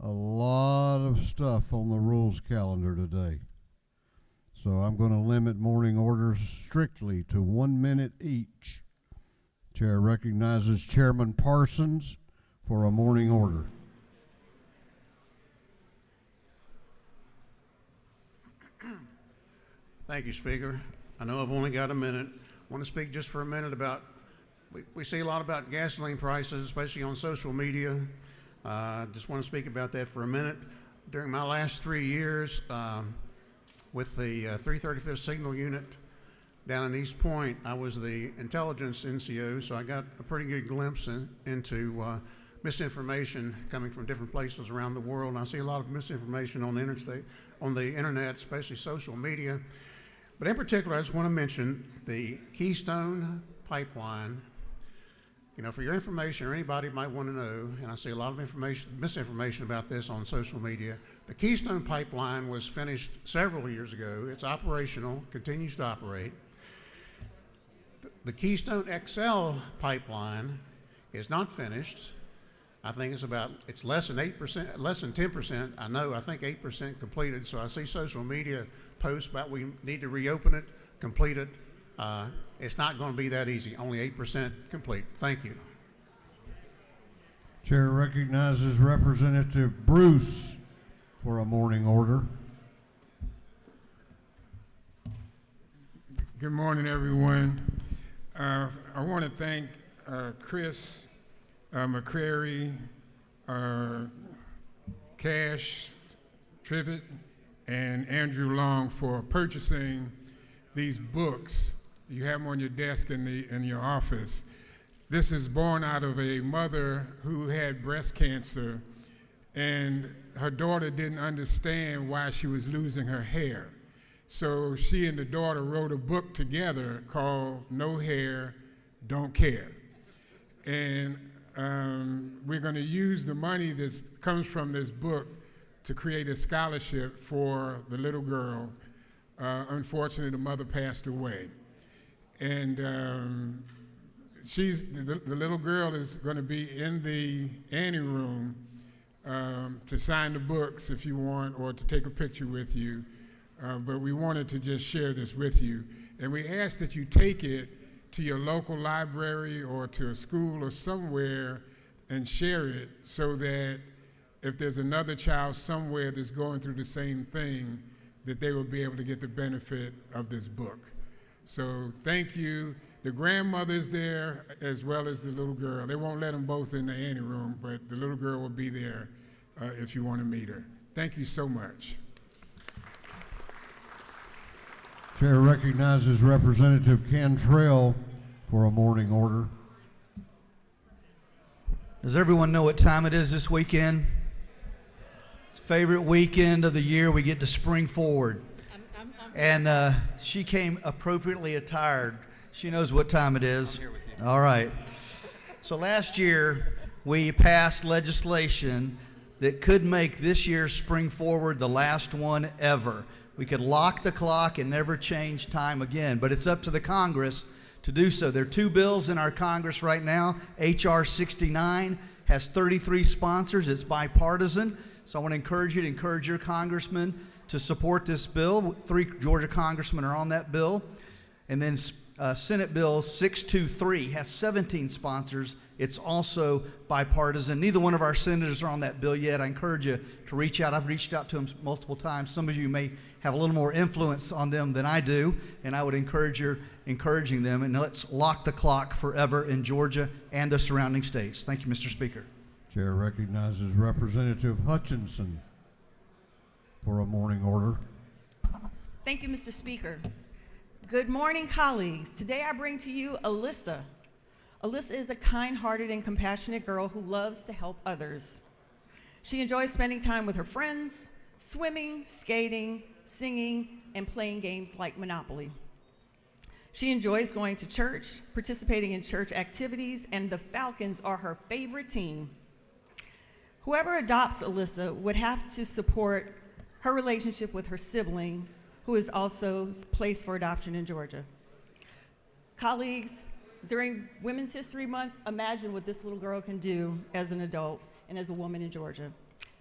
a lot of stuff on the rules calendar today. So I'm going to limit morning orders strictly to 1 minute each. Chair recognizes Chairman Parsons for a morning order. Thank you, Speaker. I know I've only got a minute. I want to speak just for a minute about, we see a lot about gasoline prices, especially on social media. Just want to speak about that for a minute. During my last 3 years with the 335th Signal Unit down in East Point, I was the intelligence NCO, so I got a pretty good glimpse into misinformation coming from different places around the world. And I see a lot of misinformation on the internet, especially social media. But in particular, I just want to mention the Keystone Pipeline. You know, for your information, or anybody might want to know, and I see a lot of misinformation about this on social media, the Keystone Pipeline was finished several years ago. It's operational, continues to operate. The Keystone XL pipeline is not finished. I think it's less than 8%, less than 10%. I think 8% completed. So I see social media posts about we need to reopen it, complete it. It's not going to be that easy. Only 8% complete. Thank you. Chair recognizes Representative Bruce for a morning order. Good morning, everyone. I want to thank Chris McCrary, Cash Trivet, and Andrew Long for purchasing these books. You have them on your desk in your office. This is born out of a mother who had breast cancer, and her daughter didn't understand why she was losing her hair. So she and the daughter wrote a book together called No Hair, Don't Care. And we're going to use the money that comes from this book to create a scholarship for the little girl. Unfortunately, the mother passed away. And the little girl is going to be in the ante room to sign the books if you want, or to take a picture with you. But we wanted to just share this with you. And we ask that you take it to your local library or to a school or somewhere and share it, so that if there's another child somewhere that's going through the same thing, that they will be able to get the benefit of this book. So thank you. The grandmother's there as well as the little girl. They won't let them both in the ante room, but the little girl will be there if you want to meet her. Thank you so much. Chair recognizes Representative Cantrell for a morning order. Does everyone know what time it is this weekend? It's favorite weekend of the year. We get to spring forward. And she came appropriately attired. She knows what time it is. I'm here with you. All right. So last year, we passed legislation that could make this year's Spring Forward the last one ever. We could lock the clock and never change time again, but it's up to the Congress to do so. There are two bills in our Congress right now. H.R. 69 has 33 sponsors. It's bipartisan. So I want to encourage you to encourage your congressman to support this bill. 3 Georgia congressmen are on that bill. And then Senate Bill 623 has 17 sponsors. It's also bipartisan. Neither one of our senators are on that bill yet. I encourage you to reach out. I've reached out to them multiple times. Some of you may have a little more influence on them than I do, and I would encourage you encouraging them. And let's lock the clock forever in Georgia and the surrounding states. Thank you, Mr. Speaker. Chair recognizes Representative Hutchinson for a morning order. Thank you, Mr. Speaker. Good morning, colleagues. Today I bring to you Alyssa. Alyssa is a kind-hearted and compassionate girl who loves to help others. She enjoys spending time with her friends, swimming, skating, singing, and playing games like Monopoly. She enjoys going to church, participating in church activities, and the Falcons are her favorite team. Whoever adopts Alyssa would have to support her relationship with her sibling, who is also placed for adoption in Georgia. Colleagues, during Women's History Month, imagine what this little girl can do as an adult and as a woman in Georgia.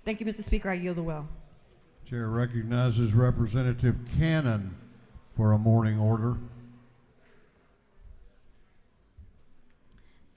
Thank you, Mr. Speaker. I yield the well. Chair recognizes Representative Cannon for a morning order.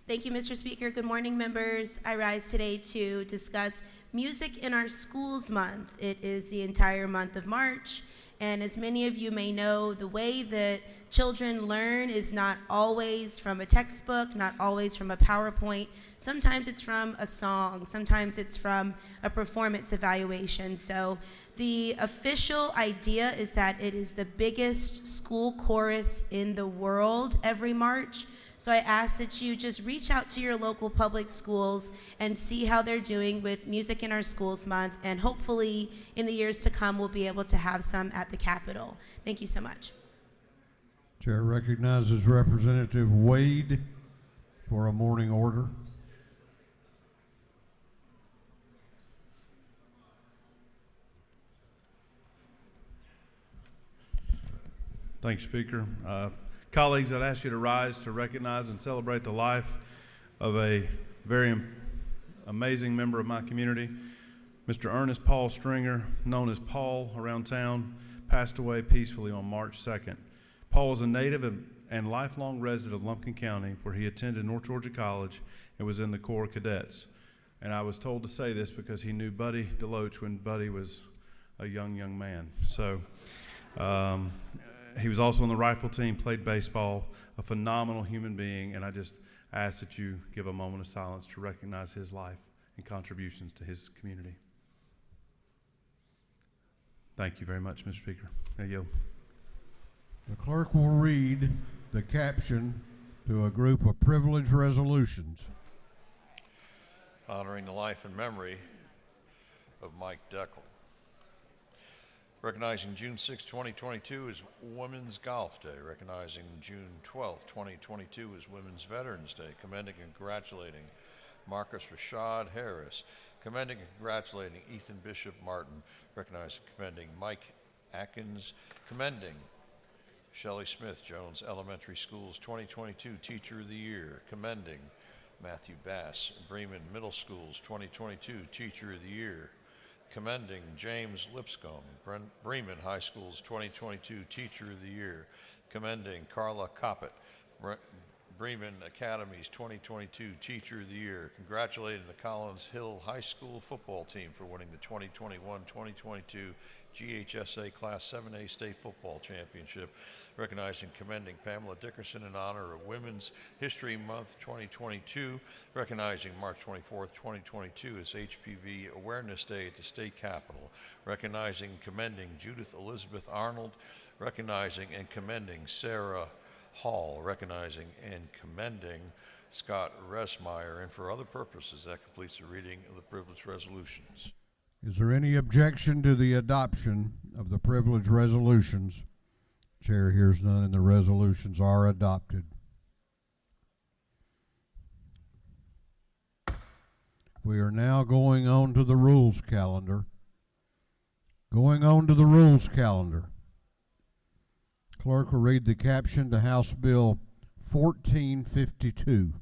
Thank you, Mr. Speaker. Good morning, members. I rise today to discuss Music in Our Schools Month. It is the entire month of March, and as many of you may know, the way that children learn is not always from a textbook, not always from a PowerPoint. Sometimes it's from a song, sometimes it's from a performance evaluation. So the official idea is that it is the biggest school chorus in the world every March. So I ask that you just reach out to your local public schools and see how they're doing with Music in Our Schools Month, and hopefully in the years to come we'll be able to have some at the Capitol. Thank you so much. Chair recognizes Representative Wade for a morning order. Thank you, Speaker. Colleagues, I'd ask you to rise to recognize and celebrate the life of a very amazing member of my community. Mr. Ernest Paul Stringer, known as Paul around town, passed away peacefully on March 2nd. Paul was a native and lifelong resident of Lumpkin County, where he attended North Georgia College and was in the Corps Cadets. And I was told to say this because he knew Buddy DeLoach when Buddy was a young man. So he was also on the rifle team, played baseball, a phenomenal human being, and I just ask that you give a moment of silence to recognize his life and contributions to his community. Thank you very much, Mr. Speaker. There you go. The clerk will read the caption to a group of privilege resolutions. Honoring the life and memory of Mike Deckel. Recognizing June 6, 2022 as Women's Golf Day. Recognizing June 12, 2022 as Women's Veterans Day. Commending and congratulating Marcus Rashad Harris. Commending and congratulating Ethan Bishop Martin. Recognizing and commending Mike Atkins. Commending Shelley Smith Jones Elementary School's 2022 Teacher of the Year. Commending Matthew Bass Bremen Middle School's 2022 Teacher of the Year. Commending James Lipscomb, Bremen High School's 2022 Teacher of the Year. Commending Carla Coppett, Bremen Academy's 2022 Teacher of the Year. Congratulating the Collins Hill High School football team for winning the 2021-2022 GHSA Class 7A State Football Championship. Recognizing and commending Pamela Dickerson in honor of Women's History Month 2022. Recognizing March 24th, 2022 as HPV Awareness Day at the State Capitol. Recognizing and commending Judith Elizabeth Arnold. Recognizing and commending Sarah Hall. Recognizing and commending Scott Resmeyer. And for other purposes, that completes the reading of the privilege resolutions. Is there any objection to the adoption of the privilege resolutions? Chair hears none, and the resolutions are adopted. We are now going on to the rules calendar. Going on to the rules calendar. Clerk will read the caption to House Bill 1452.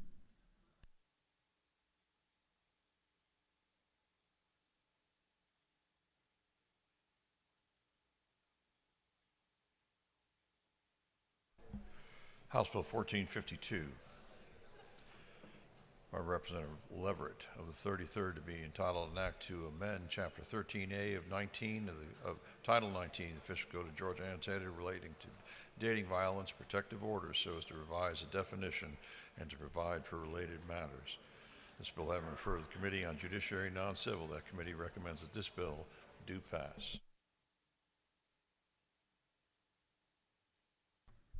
House Bill 1452 by Representative Leverett of the 33rd to be entitled an act to amend Chapter 13A of Title 19 of the Official Code of Georgia annotated relating to dating violence protective orders so as to revise a definition and to provide for related matters. This bill having referred to the Committee on Judiciary and Non-Civil, that committee recommends that this bill do pass.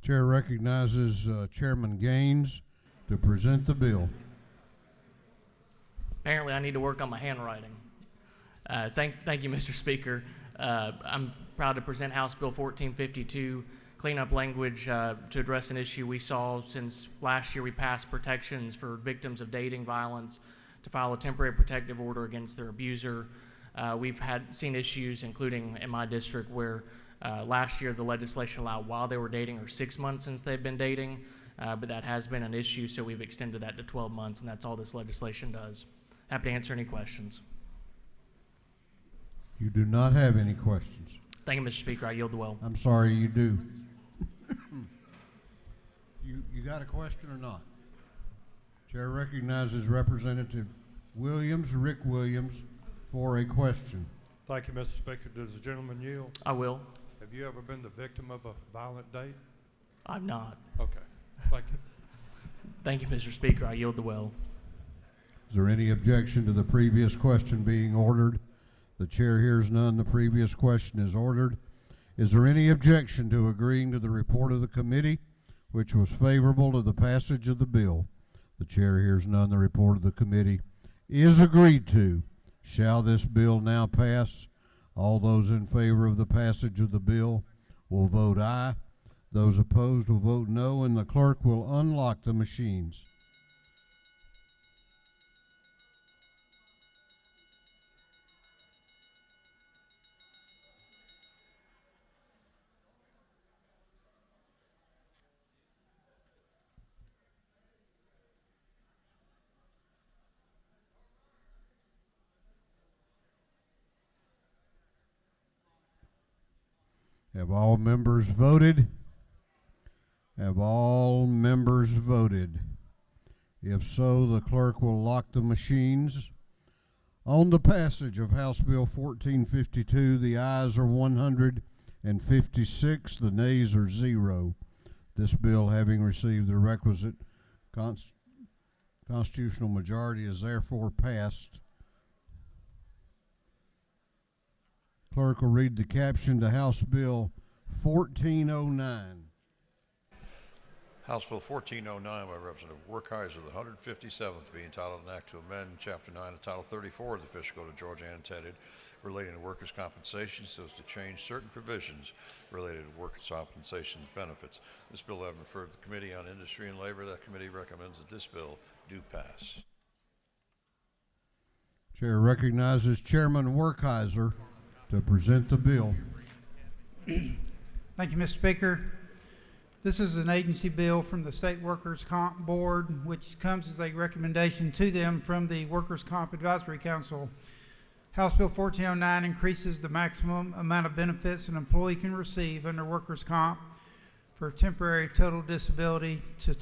Chair recognizes Chairman Gaines to present the bill. Apparently I need to work on my handwriting. Thank you, Mr. Speaker. I'm proud to present House Bill 1452, cleanup language to address an issue we saw since last year. We passed protections for victims of dating violence to file a temporary protective order against their abuser. We've seen issues, including in my district, where last year the legislation allowed while they were dating or 6 months since they've been dating, but that has been an issue, so we've extended that to 12 months, and that's all this legislation does. Happy to answer any questions. You do not have any questions. Thank you, Mr. Speaker. I yield the will. I'm sorry, you do. You got a question or not? Chair recognizes Representative Rick Williams, for a question. Thank you, Mr. Speaker. Does the gentleman yield? I will. Have you ever been the victim of a violent date? I'm not. Okay. Thank you. Thank you, Mr. Speaker. I yield the will. Is there any objection to the previous question being ordered? The chair hears none. The previous question is ordered. Is there any objection to agreeing to the report of the committee, which was favorable to the passage of the bill? The chair hears none. The report of the committee is agreed to. Shall this bill now pass? All those in favor of the passage of the bill will vote aye. Those opposed will vote no, and the clerk will unlock the machines. Have all members voted? Have all members voted? If so, the clerk will lock the machines. On the passage of House Bill 1452, the ayes are 156, the nays are 0. This bill, having received the requisite constitutional majority, is therefore passed. Clerk will read the caption to House Bill 1409. House Bill 1409 by Representative Werkheiser, the 157th, be entitled an act to amend Chapter 9 of Title 34 of the Official Code of Georgia annotated relating to workers' compensation so as to change certain provisions related to workers' compensation benefits. This bill having referred to the Committee on Industry and Labor, that committee recommends that this bill do pass. Chair recognizes Chairman Werkheiser to present the bill. Thank you, Mr. Speaker. This is an agency bill from the State Workers' Comp Board, which comes as a recommendation to them from the Workers' Comp Advisory Council. House Bill 1409 increases the maximum amount of benefits an employee can receive under workers' comp for temporary total disability to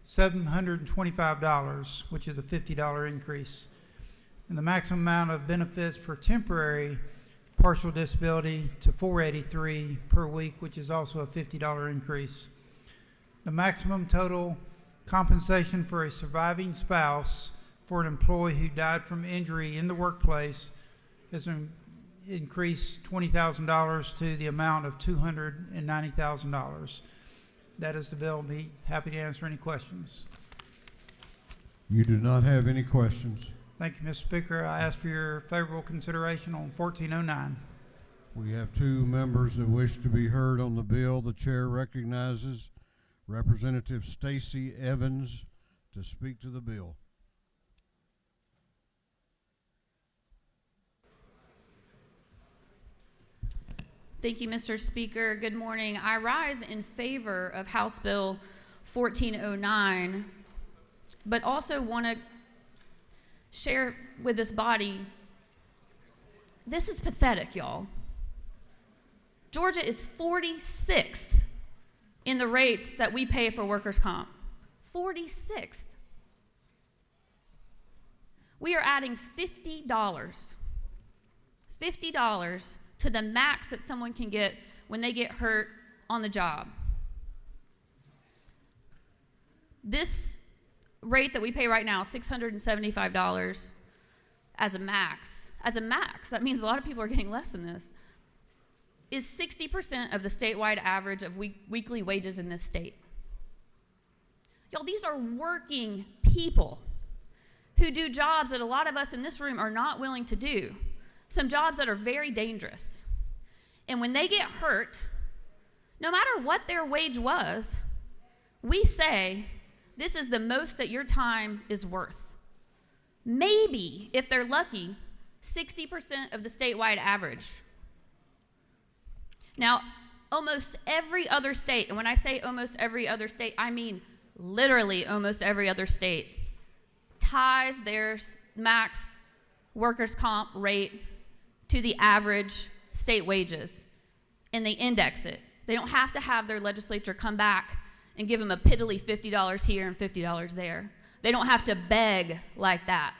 $725, which is a $50 increase. And the maximum amount of benefits for temporary partial disability to $483 per week, which is also a $50 increase. The maximum total compensation for a surviving spouse for an employee who died from injury in the workplace has increased $20,000 to the amount of $290,000. That is the bill. I'll be happy to answer any questions. You do not have any questions. Thank you, Mr. Speaker. I ask for your favorable consideration on 1409. We have two members that wish to be heard on the bill. The chair recognizes Representative Stacey Evans to speak to the bill. Thank you, Mr. Speaker. Good morning. I rise in favor of House Bill 1409, but also want to share with this body, this is pathetic, y'all. Georgia is 46th in the rates that we pay for workers' comp. 46th. We are adding $50 to the max that someone can get when they get hurt on the job. This rate that we pay right now, $675 as a max. That means a lot of people are getting less than this, is 60% of the statewide average of weekly wages in this state. Y'all, these are working people who do jobs that a lot of us in this room are not willing to do, some jobs that are very dangerous. And when they get hurt, no matter what their wage was, we say, this is the most that your time is worth. Maybe, if they're lucky, 60% of the statewide average. Now, almost every other state, and when I say almost every other state, I mean literally almost every other state, ties their max workers' comp rate to the average state wages, and they index it. They don't have to have their legislature come back and give them a piddly $50 here and $50 there. They don't have to beg like that.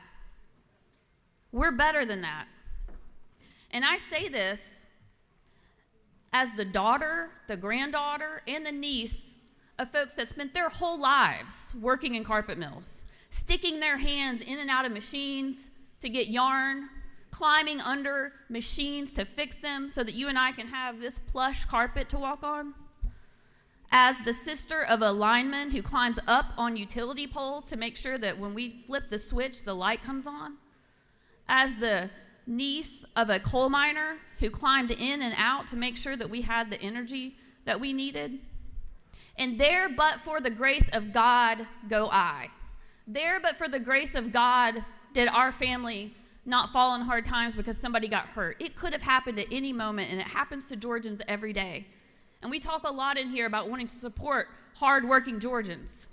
We're better than that. And I say this as the daughter, the granddaughter, and the niece of folks that spent their whole lives working in carpet mills, sticking their hands in and out of machines to get yarn, climbing under machines to fix them so that you and I can have this plush carpet to walk on. As the sister of a lineman who climbs up on utility poles to make sure that when we flip the switch, the light comes on. As the niece of a coal miner who climbed in and out to make sure that we had the energy that we needed? And there, but for the grace of God, go I. There, but for the grace of God, did our family not fall in hard times because somebody got hurt. It could have happened at any moment, and it happens to Georgians every day. And we talk a lot in here about wanting to support hardworking Georgians.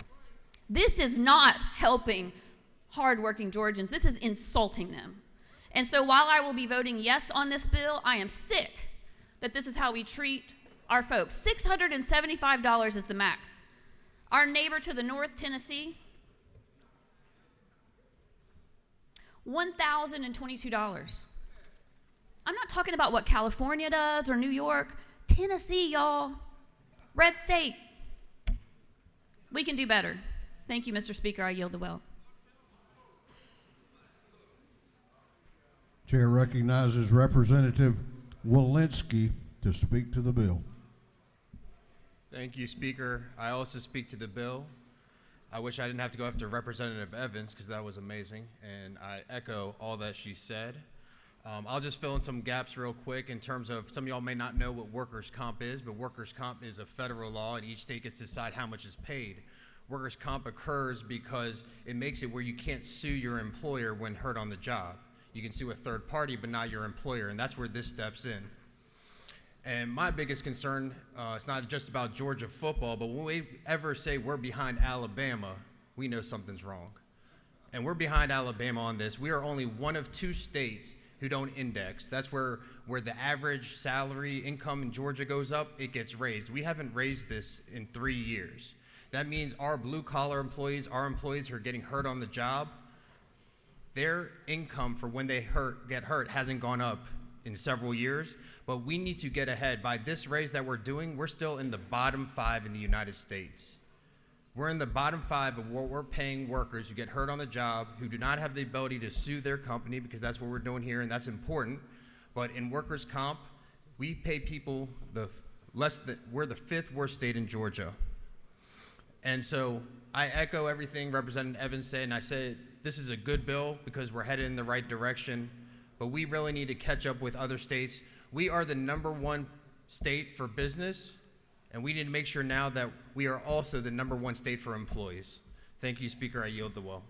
This is not helping hardworking Georgians. This is insulting them. And so while I will be voting yes on this bill, I am sick that this is how we treat our folks. $675 is the max. Our neighbor to the north, Tennessee, $1,022. I'm not talking about what California does or New York. Tennessee, y'all. Red state. We can do better. Thank you, Mr. Speaker. I yield the well. Chair recognizes Representative Walensky to speak to the bill. Thank you, Speaker. I also speak to the bill. I wish I didn't have to go after Representative Evans because that was amazing, and I echo all that she said. I'll just fill in some gaps real quick in terms of some of y'all may not know what workers' comp is, but workers' comp is a federal law, and each state gets to decide how much is paid. Workers' comp occurs because it makes it where you can't sue your employer when hurt on the job. You can sue a third party, but not your employer, and that's where this steps in. And my biggest concern, it's not just about Georgia football, but when we ever say we're behind Alabama, we know something's wrong. And we're behind Alabama on this. We are only one of two states who don't index. That's where the average salary income in Georgia goes up, it gets raised. We haven't raised this in 3 years. That means our blue-collar employees, our employees who are getting hurt on the job, their income for when they get hurt hasn't gone up in several years, but we need to get ahead. By this raise that we're doing, we're still in the bottom 5 in the United States. We're in the bottom 5 of what we're paying workers who get hurt on the job, who do not have the ability to sue their company, because that's what we're doing here, and that's important. But in workers' comp, we pay people we're the 5th worst state in Georgia. And so I echo everything Representative Evans said, and I say this is a good bill because we're headed in the right direction, but we really need to catch up with other states. We are the #1 state for business, and we need to make sure now that we are also the #1 state for employees. Thank you, Speaker. I yield the well.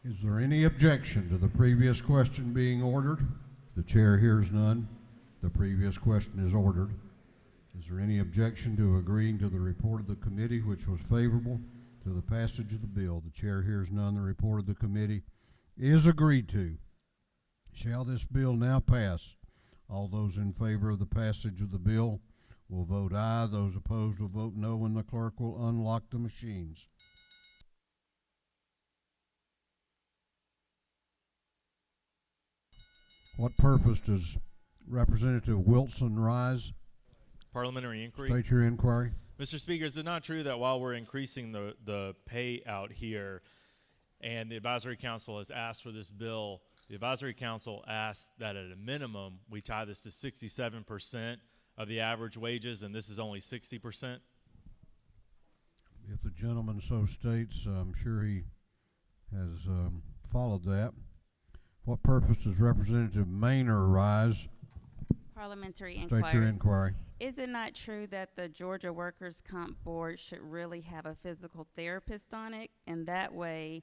Is there any objection to the previous question being ordered? The chair hears none. The previous question is ordered. Is there any objection to agreeing to the report of the committee, which was favorable to the passage of the bill? The chair hears none. The report of the committee is agreed to. Shall this bill now pass? All those in favor of the passage of the bill will vote aye. Those opposed will vote no, and the clerk will unlock the machines. What purpose does Representative Wilson rise? Parliamentary inquiry. State your inquiry. Mr. Speaker, is it not true that while we're increasing the pay out here and the Advisory Council has asked for this bill, the Advisory Council asked that at a minimum we tie this to 67% of the average wages, and this is only 60%? If the gentleman so states, I'm sure he has followed that. What purpose does Representative Maynor rise? Parliamentary inquiry. State your inquiry. Is it not true that the Georgia Workers' Comp Board should really have a physical therapist on it? And that way,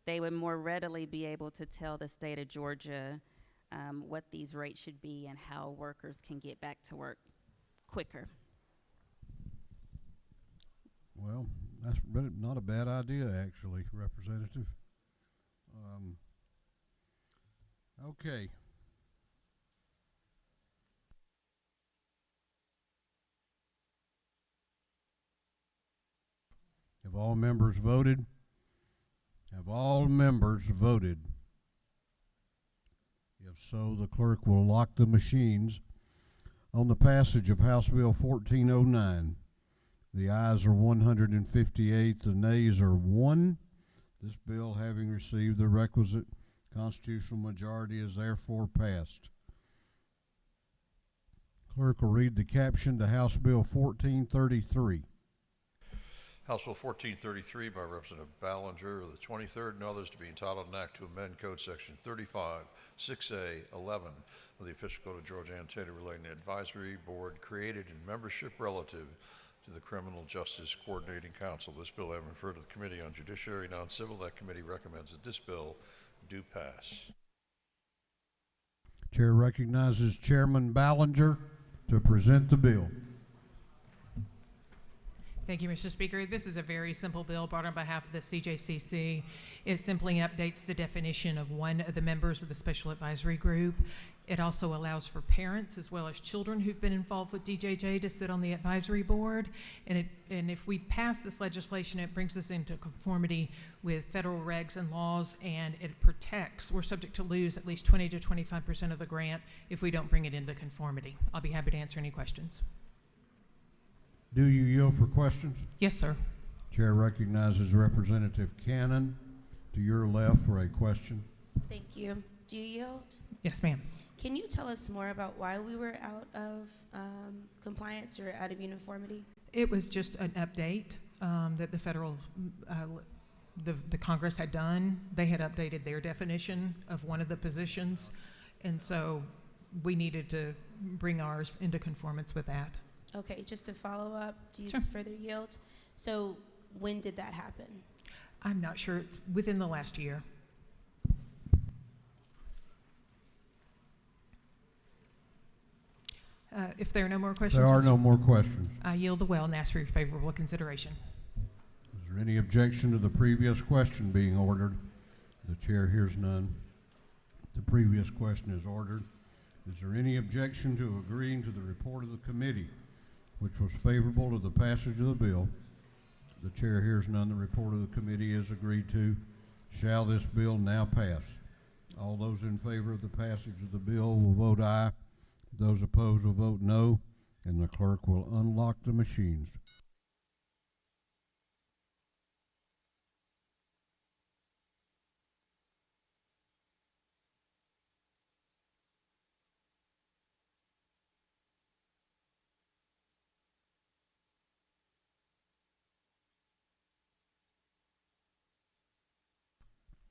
they would more readily be able to tell the state of Georgia what these rates should be and how workers can get back to work quicker. Well, that's really not a bad idea, actually, Representative. Okay. Have all members voted? Have all members voted? If so, the clerk will lock the machines on the passage of House Bill 1409. The ayes are 158, the nays are 1. This bill, having received the requisite constitutional majority, is therefore passed. Clerk will read the caption to House Bill 1433. House Bill 1433 by Representative Ballinger of the 23rd, and others to be entitled an act to amend Code Section 35, 6A, 11 of the Official Code of Georgia annotated relating to advisory board created in membership relative to the Criminal Justice Coordinating Council. This bill having referred to the Committee on Judiciary and Non-Civil, that committee recommends that this bill do pass. Chair recognizes Chairman Ballinger to present the bill. Thank you, Mr. Speaker. This is a very simple bill brought on behalf of the CJCC. It simply updates the definition of one of the members of the Special Advisory Group. It also allows for parents as well as children who've been involved with DJJ to sit on the advisory board. And if we pass this legislation, it brings us into conformity with federal regs and laws, and it protects, we're subject to lose at least 20 to 25% of the grant if we don't bring it into conformity. I'll be happy to answer any questions. Do you yield for questions? Yes, sir. Chair recognizes Representative Cannon to your left for a question. Thank you. Do you yield? Yes, ma'am. Can you tell us more about why we were out of compliance or out of uniformity? It was just an update that the federal, the Congress had done. They had updated their definition of one of the positions, and so we needed to bring ours into conformance with that. Okay, just to follow up, do you Sure. further yield? So when did that happen? I'm not sure. It's within the last year. If there are no more questions. There are no more questions. I yield the well and ask for your favorable consideration. Is there any objection to the previous question being ordered? The chair hears none. The previous question is ordered. Is there any objection to agreeing to the report of the committee, which was favorable to the passage of the bill? The chair hears none. The report of the committee is agreed to. Shall this bill now pass? All those in favor of the passage of the bill will vote aye. Those opposed will vote no, and the clerk will unlock the machines.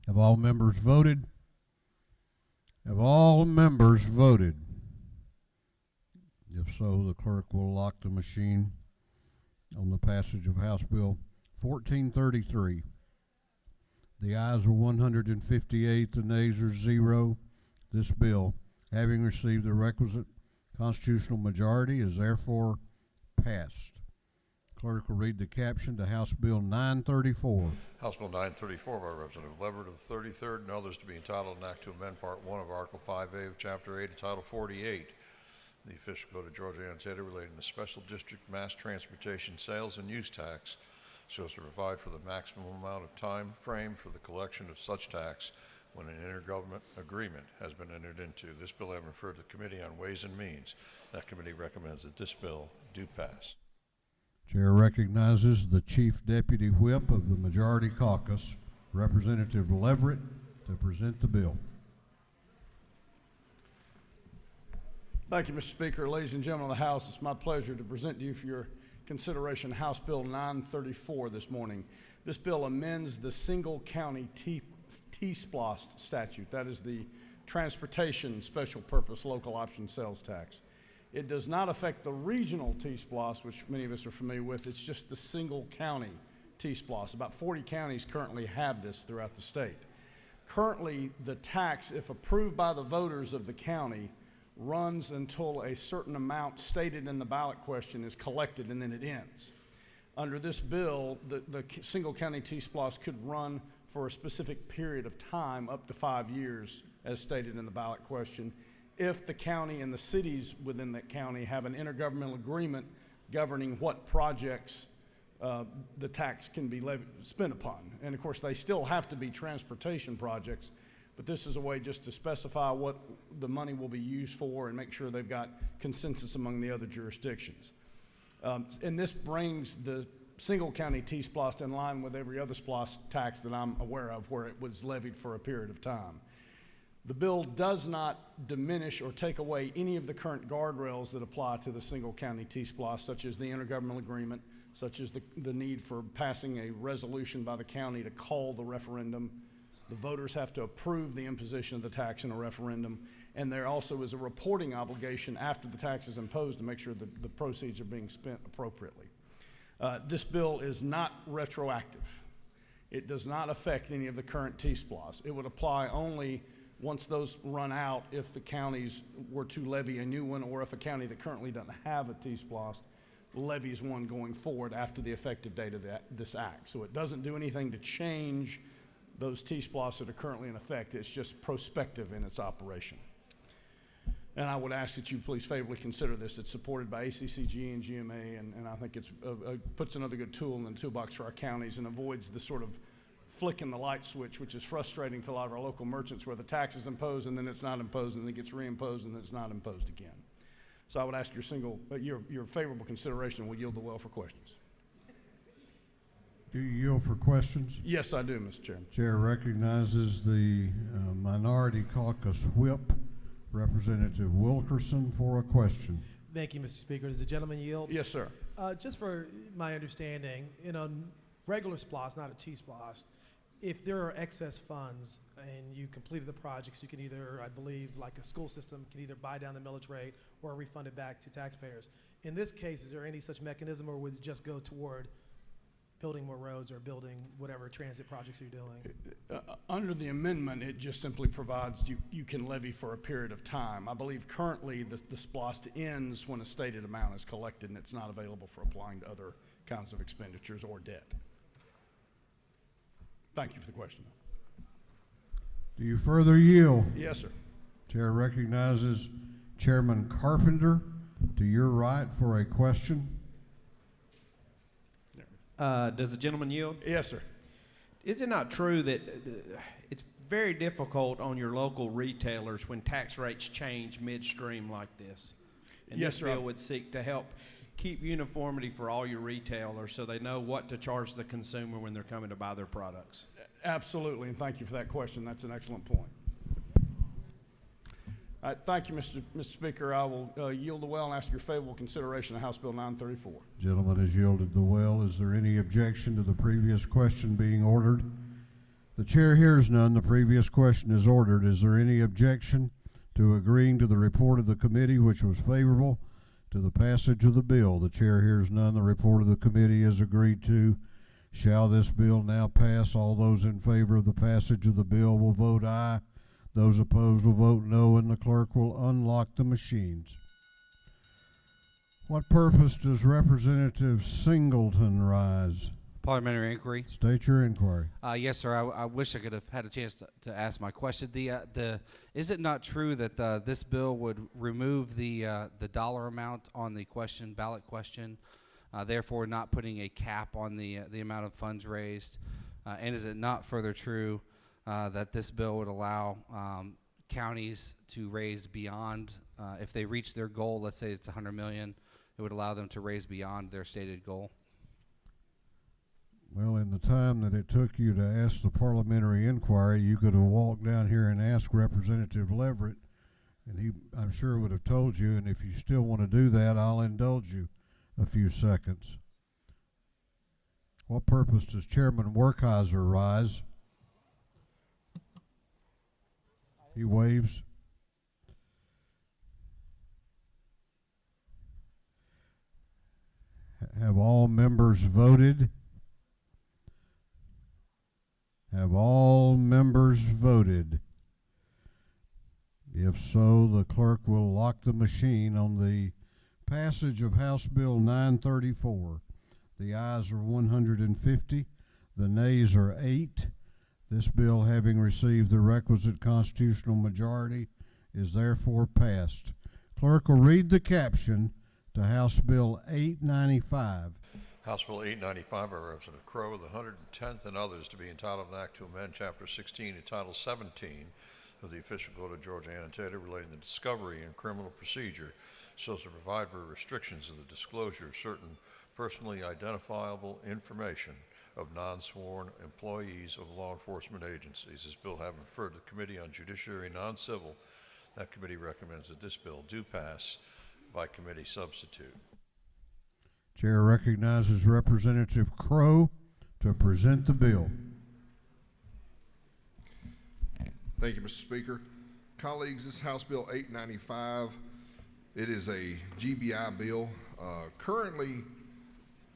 Have all members voted? Have all members voted? If so, the clerk will lock the machine on the passage of House Bill 1433. The ayes are 158, the nays are 0. This bill, having received the requisite constitutional majority, is therefore passed. Clerk will read the caption to House Bill 934. House Bill 934 by Representative Leverett of the 33rd, and others to be entitled an act to amend Part 1 of Article 5A of Chapter 8 of Title 48. The Official Code of Georgia annotated relating to Special District Mass Transportation Sales and Use Tax, so as to provide for the maximum amount of time frame for the collection of such tax when an intergovernment agreement has been entered into. This bill having referred to the Committee on Ways and Means. That committee recommends that this bill do pass. Chair recognizes the Chief Deputy Whip of the Majority Caucus, Representative Leverett, to present the bill. Thank you, Mr. Speaker. Ladies and gentlemen of the House, it's my pleasure to present to you for your consideration House Bill 934 this morning. This bill amends the single county T-SPLOST statute. That is the Transportation Special Purpose Local Option Sales Tax. It does not affect the regional T-SPLOST, which many of us are familiar with. It's just the single county T-SPLOST. About 40 counties currently have this throughout the state. Currently, the tax, if approved by the voters of the county, runs until a certain amount stated in the ballot question is collected, and then it ends. Under this bill, the single county T-SPLOST could run for a specific period of time, up to 5 years, as stated in the ballot question, if the county and the cities within that county have an intergovernmental agreement governing what projects the tax can be spent upon. And of course, they still have to be transportation projects, but this is a way just to specify what the money will be used for and make sure they've got consensus among the other jurisdictions. And this brings the single county T-SPLOST in line with every other SPLOST tax that I'm aware of where it was levied for a period of time. The bill does not diminish or take away any of the current guardrails that apply to the single county T-SPLOST, such as the intergovernmental agreement, such as the need for passing a resolution by the county to call the referendum. The voters have to approve the imposition of the tax in a referendum, and there also is a reporting obligation after the tax is imposed to make sure that the proceeds are being spent appropriately. This bill is not retroactive. It does not affect any of the current T-SPLOST. It would apply only once those run out if the counties were to levy a new one, or if a county that currently doesn't have a T-SPLOST levies one going forward after the effective date of this act. So it doesn't do anything to change those T-SPLOSTs that are currently in effect. It's just prospective in its operation. And I would ask that you please favorably consider this. It's supported by ACCG and GMA, and I think it puts another good tool in the toolbox for our counties and avoids the sort of flicking the light switch, which is frustrating to a lot of our local merchants, where the tax is imposed and then it's not imposed and then it gets reimposed and then it's not imposed again. So I would ask your favorable consideration. Will yield the well for questions. Do you yield for questions? Yes, I do, Mr. Chairman. Chair recognizes the Minority Caucus Whip, Representative Wilkerson, for a question. Thank you, Mr. Speaker. Does the gentleman yield? Yes, sir. Just for my understanding, in a regular SPLOST, not a T-SPLOST, if there are excess funds and you completed the projects, you can either, I believe, like a school system, can either buy down the millage rate or refund it back to taxpayers. In this case, is there any such mechanism, or would it just go toward building more roads or building whatever transit projects you're doing? Under the amendment, it just simply provides you can levy for a period of time. I believe currently the SPLOST ends when a stated amount is collected and it's not available for applying to other kinds of expenditures or debt. Thank you for the question. Do you further yield? Yes, sir. Chair recognizes Chairman Carpenter to your right for a question. Does the gentleman yield? Yes, sir. Is it not true that it's very difficult on your local retailers when tax rates change midstream like this? And Yes, this sir. bill would seek to help keep uniformity for all your retailers so they know what to charge the consumer when they're coming to buy their products. Absolutely, and thank you for that question. That's an excellent point. All right, thank you, Mr. Speaker. I will yield the well and ask your favorable consideration of House Bill 934. Gentleman has yielded the well. Is there any objection to the previous question being ordered? The chair hears none. The previous question is ordered. Is there any objection to agreeing to the report of the committee, which was favorable to the passage of the bill? The chair hears none. The report of the committee is agreed to. Shall this bill now pass? All those in favor of the passage of the bill will vote aye. Those opposed will vote no, and the clerk will unlock the machines. What purpose does Representative Singleton rise? Parliamentary inquiry. State your inquiry. Yes, sir. I wish I could have had a chance to ask my question. Is it not true that this bill would remove the dollar amount on the ballot question, therefore not putting a cap on the amount of funds raised? And is it not further true that this bill would allow counties to raise beyond, if they reach their goal, let's say it's $100 million, it would allow them to raise beyond their stated goal? Well, in the time that it took you to ask the parliamentary inquiry, you could have walked down here and asked Representative Leverett, and he, I'm sure, would have told you. And if you still want to do that, I'll indulge you a few seconds. What purpose does Chairman Werkheiser rise? He waves. Have all members voted? Have all members voted? If so, the clerk will lock the machine on the passage of House Bill 934. The ayes are 150, the nays are 8. This bill, having received the requisite constitutional majority, is therefore passed. Clerk will read the caption to House Bill 895. House Bill 895 by Representative Crowe, the 110th and others, to be entitled an act to amend Chapter 16 and Title 17 of the Official Code of Georgia Annotated relating to discovery and criminal procedure so as to provide for restrictions of the disclosure of certain personally identifiable information of non-sworn employees of law enforcement agencies. This bill having referred to the Committee on Judiciary and Non-Civil, that committee recommends that this bill do pass by committee substitute. Chair recognizes Representative Crowe to present the bill. Thank you, Mr. Speaker. Colleagues, this is House Bill 895. It is a GBI bill. Currently,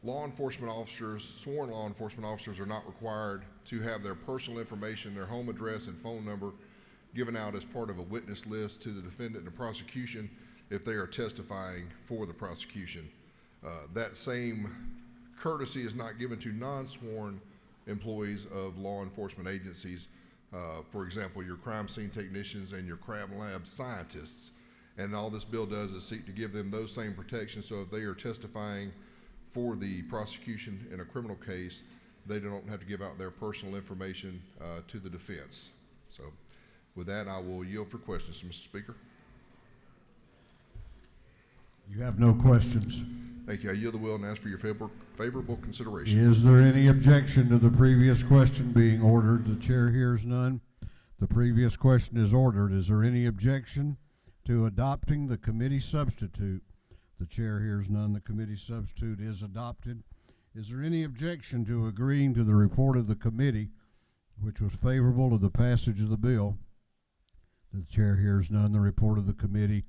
law enforcement officers, sworn law enforcement officers, are not required to have their personal information, their home address and phone number given out as part of a witness list to the defendant and the prosecution if they are testifying for the prosecution. That same courtesy is not given to non-sworn employees of law enforcement agencies. For example, your crime scene technicians and your crime lab scientists. And all this bill does is seek to give them those same protections, so if they are testifying for the prosecution in a criminal case, they don't have to give out their personal information to the defense. So with that, I will yield for questions, Mr. Speaker. You have no questions. Thank you. I yield the will and ask for your favorable consideration. Is there any objection to the previous question being ordered? The chair hears none. The previous question is ordered. Is there any objection to adopting the committee substitute? The chair hears none. The committee substitute is adopted. Is there any objection to agreeing to the report of the committee, which was favorable to the passage of the bill? The chair hears none. The report of the committee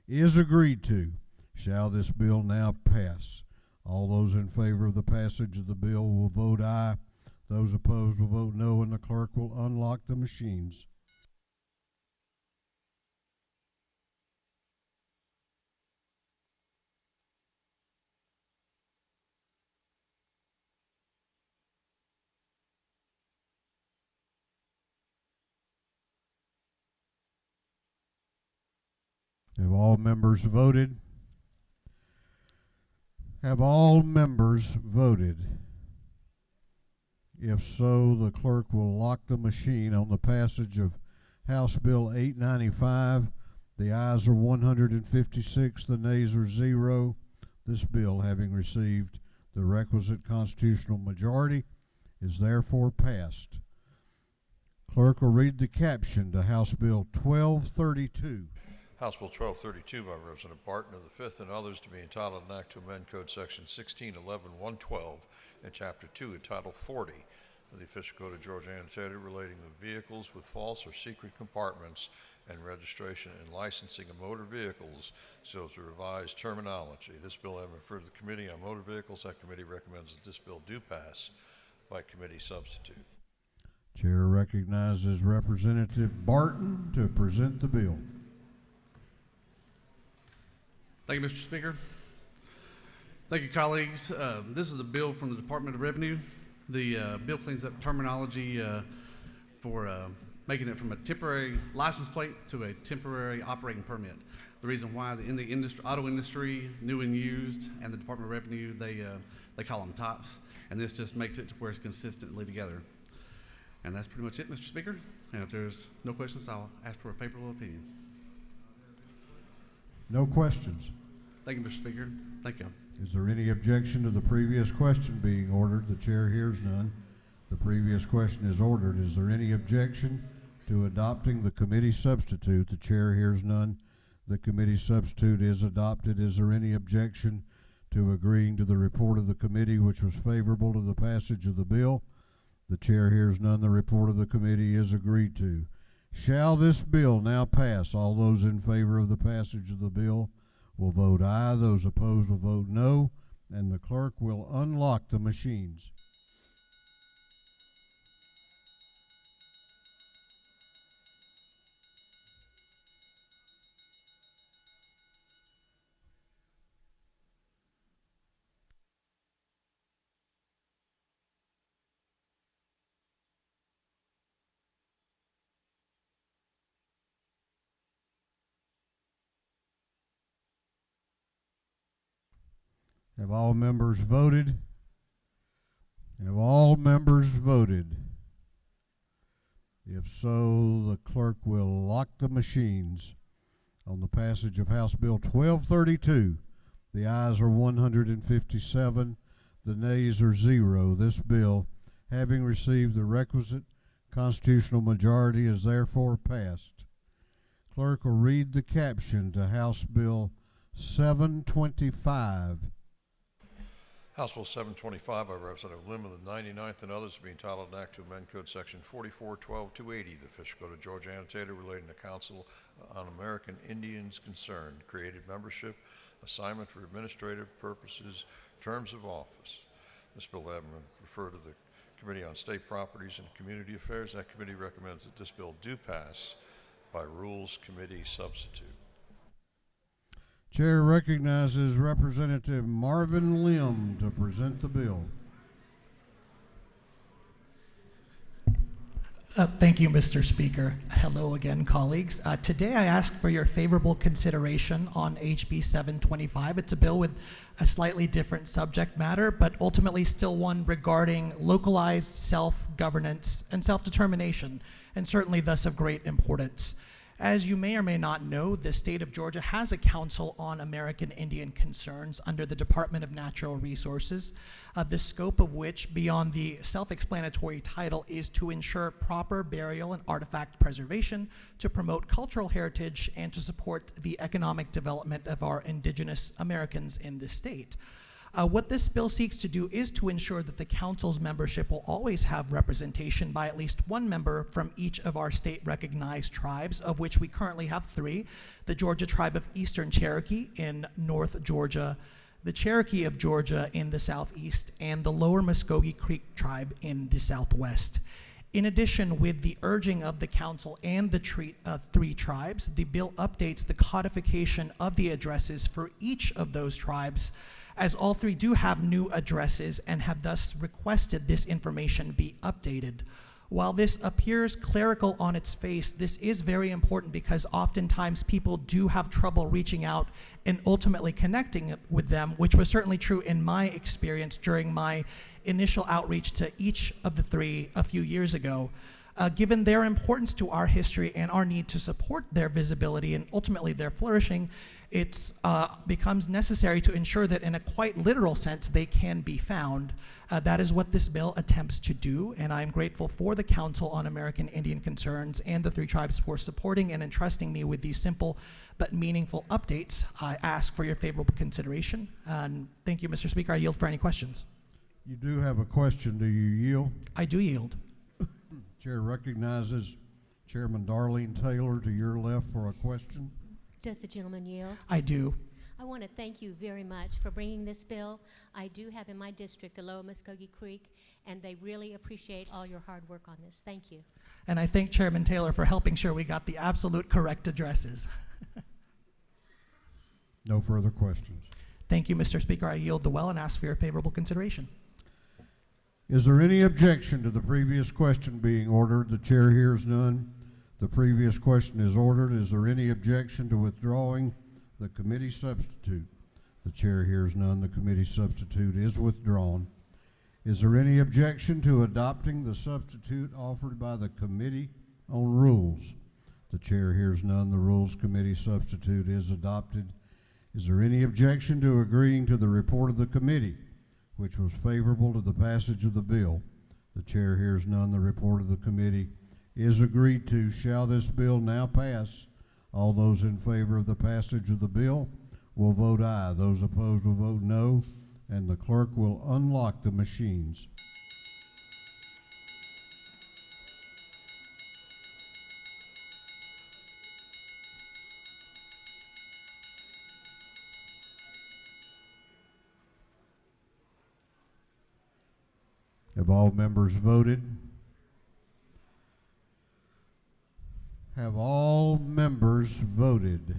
is agreed to. Shall this bill now pass? All those in favor of the passage of the bill will vote aye. Those opposed will vote no, and the clerk will unlock the machines. Have all members voted? Have all members voted? If so, the clerk will lock the machine on the passage of House Bill 895. The ayes are 156, the nays are 0. This bill, having received the requisite constitutional majority, is therefore passed. Clerk will read the caption to House Bill 1232. House Bill 1232 by Representative Barton of the 5th and others to be entitled an act to amend Code Section 1611-112 and Chapter 2 entitled 40 of the Official Code of Georgia annotated relating to vehicles with false or secret compartments and registration and licensing of motor vehicles so as to revise terminology. This bill having referred to the Committee on Motor Vehicles, that committee recommends that this bill do pass by committee substitute. Chair recognizes Representative Barton to present the bill. Thank you, Mr. Speaker. Thank you, colleagues. This is a bill from the Department of Revenue. The bill cleans up terminology for making it from a temporary license plate to a temporary operating permit. The reason why in the industry, auto industry, new and used, and the Department of Revenue, they call them tops, and this just makes it to where it's consistently together. And that's pretty much it, Mr. Speaker. And if there's no questions, I'll ask for a favorable opinion. No questions. Thank you, Mr. Speaker. Thank you. Is there any objection to the previous question being ordered? The chair hears none. The previous question is ordered. Is there any objection to adopting the committee substitute? The chair hears none. The committee substitute is adopted. Is there any objection to agreeing to the report of the committee, which was favorable to the passage of the bill? The chair hears none. The report of the committee is agreed to. Shall this bill now pass? All those in favor of the passage of the bill will vote aye. Those opposed will vote no, and the clerk will unlock the machines. Have all members voted? Have all members voted? If so, the clerk will lock the machines on the passage of House Bill 1232. The ayes are 157, the nays are 0. This bill, having received the requisite constitutional majority, is therefore passed. Clerk will read the caption to House Bill 725. House Bill 725 by Representative Lim of the 99th and others to be entitled an act to amend Code Section 44-12-280, the Official Code of Georgia Annotated relating to Council on American Indians Concerned, created membership, assignment for administrative purposes, terms of office. This bill having been referred to the Committee on State Properties and Community Affairs. That committee recommends that this bill do pass by Rules Committee substitute. Chair recognizes Representative Marvin Lim to present the bill. Thank you, Mr. Speaker. Hello again, colleagues. Today I ask for your favorable consideration on HB 725. It's a bill with a slightly different subject matter, but ultimately still one regarding localized self-governance and self-determination, and certainly thus of great importance. As you may or may not know, the state of Georgia has a Council on American Indian Concerns under the Department of Natural Resources, the scope of which, beyond the self-explanatory title, is to ensure proper burial and artifact preservation, to promote cultural heritage, and to support the economic development of our indigenous Americans in the state. What this bill seeks to do is to ensure that the council's membership will always have representation by at least one member from each of our state-recognized tribes, of which we currently have 3, the Georgia Tribe of Eastern Cherokee in North Georgia, the Cherokee of Georgia in the southeast, and the Lower Muskogee Creek Tribe in the southwest. In addition, with the urging of the council and the 3 tribes, the bill updates the codification of the addresses for each of those tribes, as all 3 do have new addresses and have thus requested this information be updated. While this appears clerical on its face, this is very important because oftentimes people do have trouble reaching out and ultimately connecting with them, which was certainly true in my experience during my initial outreach to each of the 3 a few years ago. Given their importance to our history and our need to support their visibility and ultimately their flourishing, it becomes necessary to ensure that in a quite literal sense they can be found. That is what this bill attempts to do, and I'm grateful for the Council on American Indian Concerns and the 3 tribes for supporting and entrusting me with these simple but meaningful updates. I ask for your favorable consideration. And thank you, Mr. Speaker. I yield for any questions. You do have a question. Do you yield? I do yield. Chair recognizes Chairman Darlene Taylor to your left for a question. Does the gentleman yield? I do. I want to thank you very much for bringing this bill. I do have in my district the Lower Muskogee Creek, and they really appreciate all your hard work on this. Thank you. And I thank Chairman Taylor for helping sure we got the absolute correct addresses. No further questions. Thank you, Mr. Speaker. I yield the well and ask for your favorable consideration. Is there any objection to the previous question being ordered? The chair hears none. The previous question is ordered. Is there any objection to withdrawing the committee substitute? The chair hears none. The committee substitute is withdrawn. Is there any objection to adopting the substitute offered by the Committee on Rules? The chair hears none. The Rules Committee substitute is adopted. Is there any objection to agreeing to the report of the committee, which was favorable to the passage of the bill? The chair hears none. The report of the committee is agreed to. Shall this bill now pass? All those in favor of the passage of the bill will vote aye. Those opposed will vote no, and the clerk will unlock the machines. Have all members voted? Have all members voted?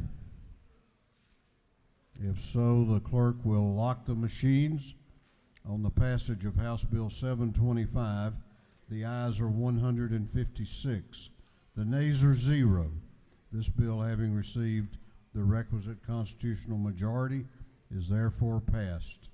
If so, the clerk will lock the machines. On the passage of House Bill 725, the ayes are 156. The nays are 0. This bill, having received the requisite constitutional majority, is therefore passed.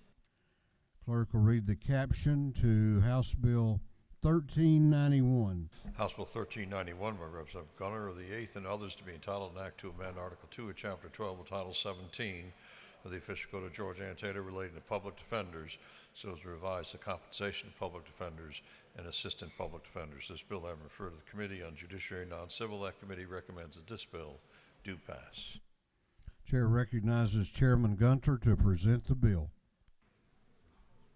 Clerk will read the caption to House Bill 1391. House Bill 1391 by Representative Gunner of the 8th and others to be entitled an act to amend Article 2 of Chapter 12 of Title 17 of the official code of Georgia annotated relating to public defenders so as to revise the compensation of public defenders and assistant public defenders. This bill having referred to the Committee on Judiciary and Non-Civil, that committee recommends that this bill do pass. Chair recognizes Chairman Gunter to present the bill.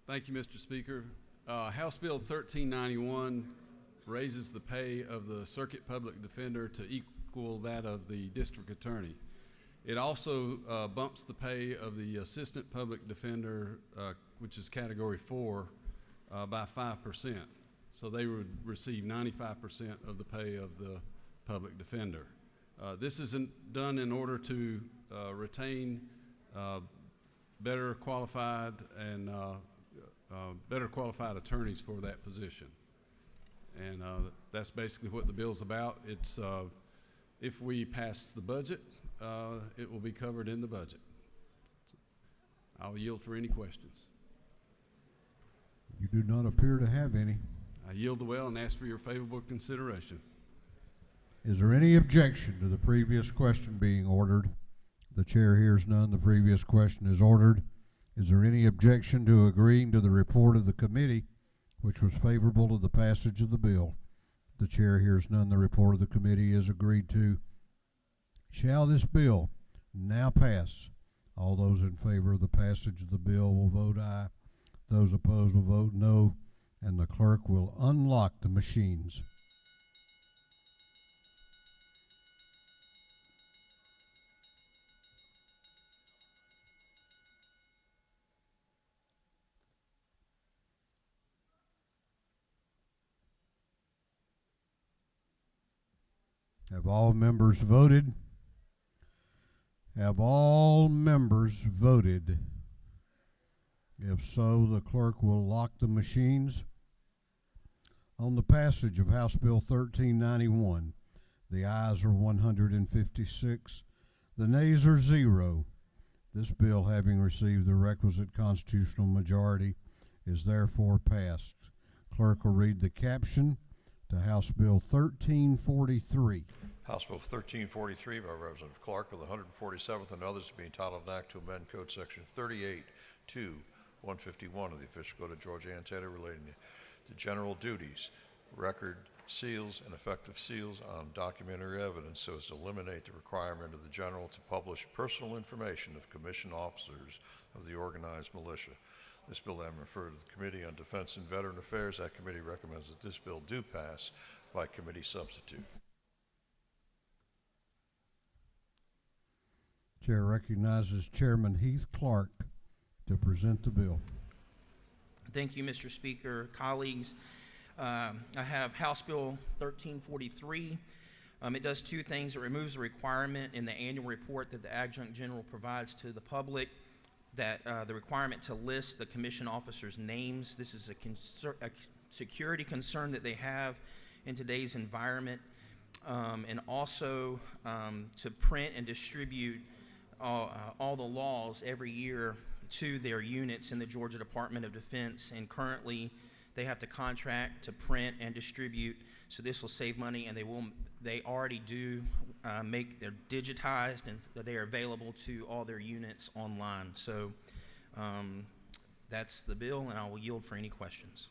Thank you, Mr. Speaker. House Bill 1391 raises the pay of the Circuit Public Defender to equal that of the District Attorney. It also bumps the pay of the Assistant Public Defender, which is Category 4, by 5%. So they would receive 95% of the pay of the Public Defender. This isn't done in order to retain better qualified and better qualified attorneys for that position. And that's basically what the bill's about. It's, if we pass the budget, it will be covered in the budget. I'll yield for any questions. You do not appear to have any. I yield the well and ask for your favorable consideration. Is there any objection to the previous question being ordered? The chair hears none. The previous question is ordered. Is there any objection to agreeing to the report of the committee, which was favorable to the passage of the bill? The chair hears none. The report of the committee is agreed to. Shall this bill now pass? All those in favor of the passage of the bill will vote aye. Those opposed will vote no, and the clerk will unlock the machines. Have all members voted? Have all members voted? If so, the clerk will lock the machines. On the passage of House Bill 1391, the ayes are 156, the nays are 0. This bill, having received the requisite constitutional majority, is therefore passed. Clerk will read the caption to House Bill 1343. House Bill 1343 by Representative Clark of the 147th and others to be entitled an act to amend Code Section 38-151 of the official code of Georgia annotated relating to general duties, record seals, and effective seals on documentary evidence so as to eliminate the requirement of the general to publish personal information of commissioned officers of the organized militia. This bill having referred to the Committee on Defense and Veteran Affairs, that committee recommends that this bill do pass by committee substitute. Chair recognizes Chairman Heath Clark to present the bill. Thank you, Mr. Speaker. Colleagues, I have House Bill 1343. It does two things. It removes the requirement in the annual report that the Adjunct General provides to the public that the requirement to list the commissioned officers' names. This is a security concern that they have in today's environment, and also to print and distribute all the laws every year to their units in the Georgia Department of Defense. And currently they have to contract to print and distribute, so this will save money, and they already do they're digitized and they are available to all their units online. So that's the bill, and I will yield for any questions.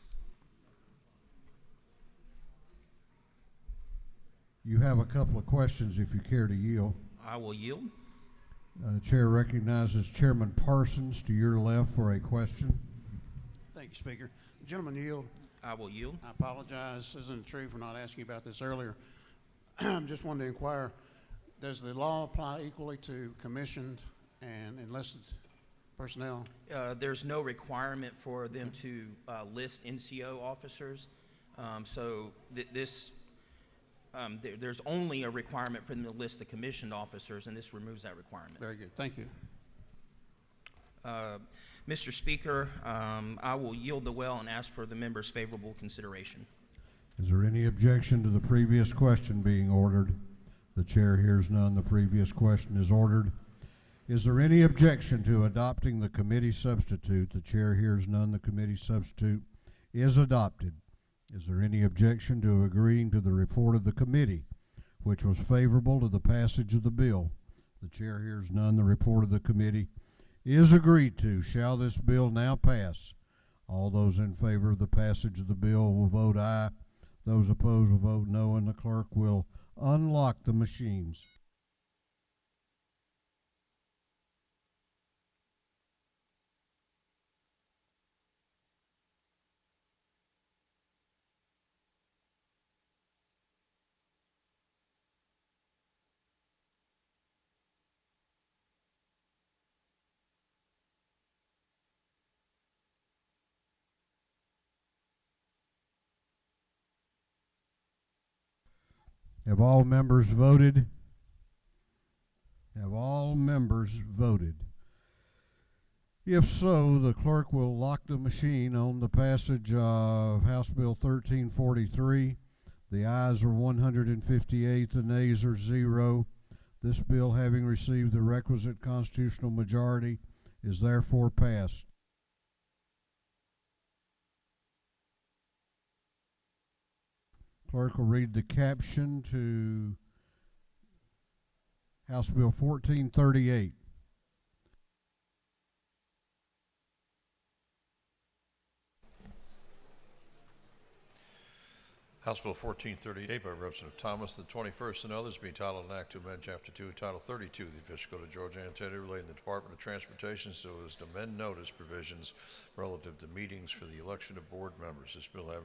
You have a couple of questions if you care to yield. I will yield. Chair recognizes Chairman Parsons to your left for a question. Thank you, Speaker. Gentleman, yield. I will yield. I apologize, isn't it true, for not asking about this earlier. Just wanted to inquire, does the law apply equally to commissioned and enlisted personnel? There's no requirement for them to list NCO officers. There's only a requirement for them to list the commissioned officers, and this removes that requirement. Very good. Thank you. Mr. Speaker, I will yield the well and ask for the members' favorable consideration. Is there any objection to the previous question being ordered? The chair hears none. The previous question is ordered. Is there any objection to adopting the committee substitute? The chair hears none. The committee substitute is adopted. Is there any objection to agreeing to the report of the committee, which was favorable to the passage of the bill? The chair hears none. The report of the committee is agreed to, shall this bill now pass? All those in favor of the passage of the bill will vote aye. Those opposed will vote no, and the clerk will unlock the machines. Have all members voted? Have all members voted? If so, the clerk will lock the machine on the passage of House Bill 1343. The ayes are 158, the nays are 0. This bill, having received the requisite constitutional majority, is therefore passed. Clerk will read the caption to House Bill 1438. House Bill 1438 by Representative Thomas, the 21st, and others being titled an act to amend Chapter 2, Title 32 of the official code of Georgia annotated relating to the Department of Transportation so as to amend notice provisions relative to meetings for the election of board members. This bill having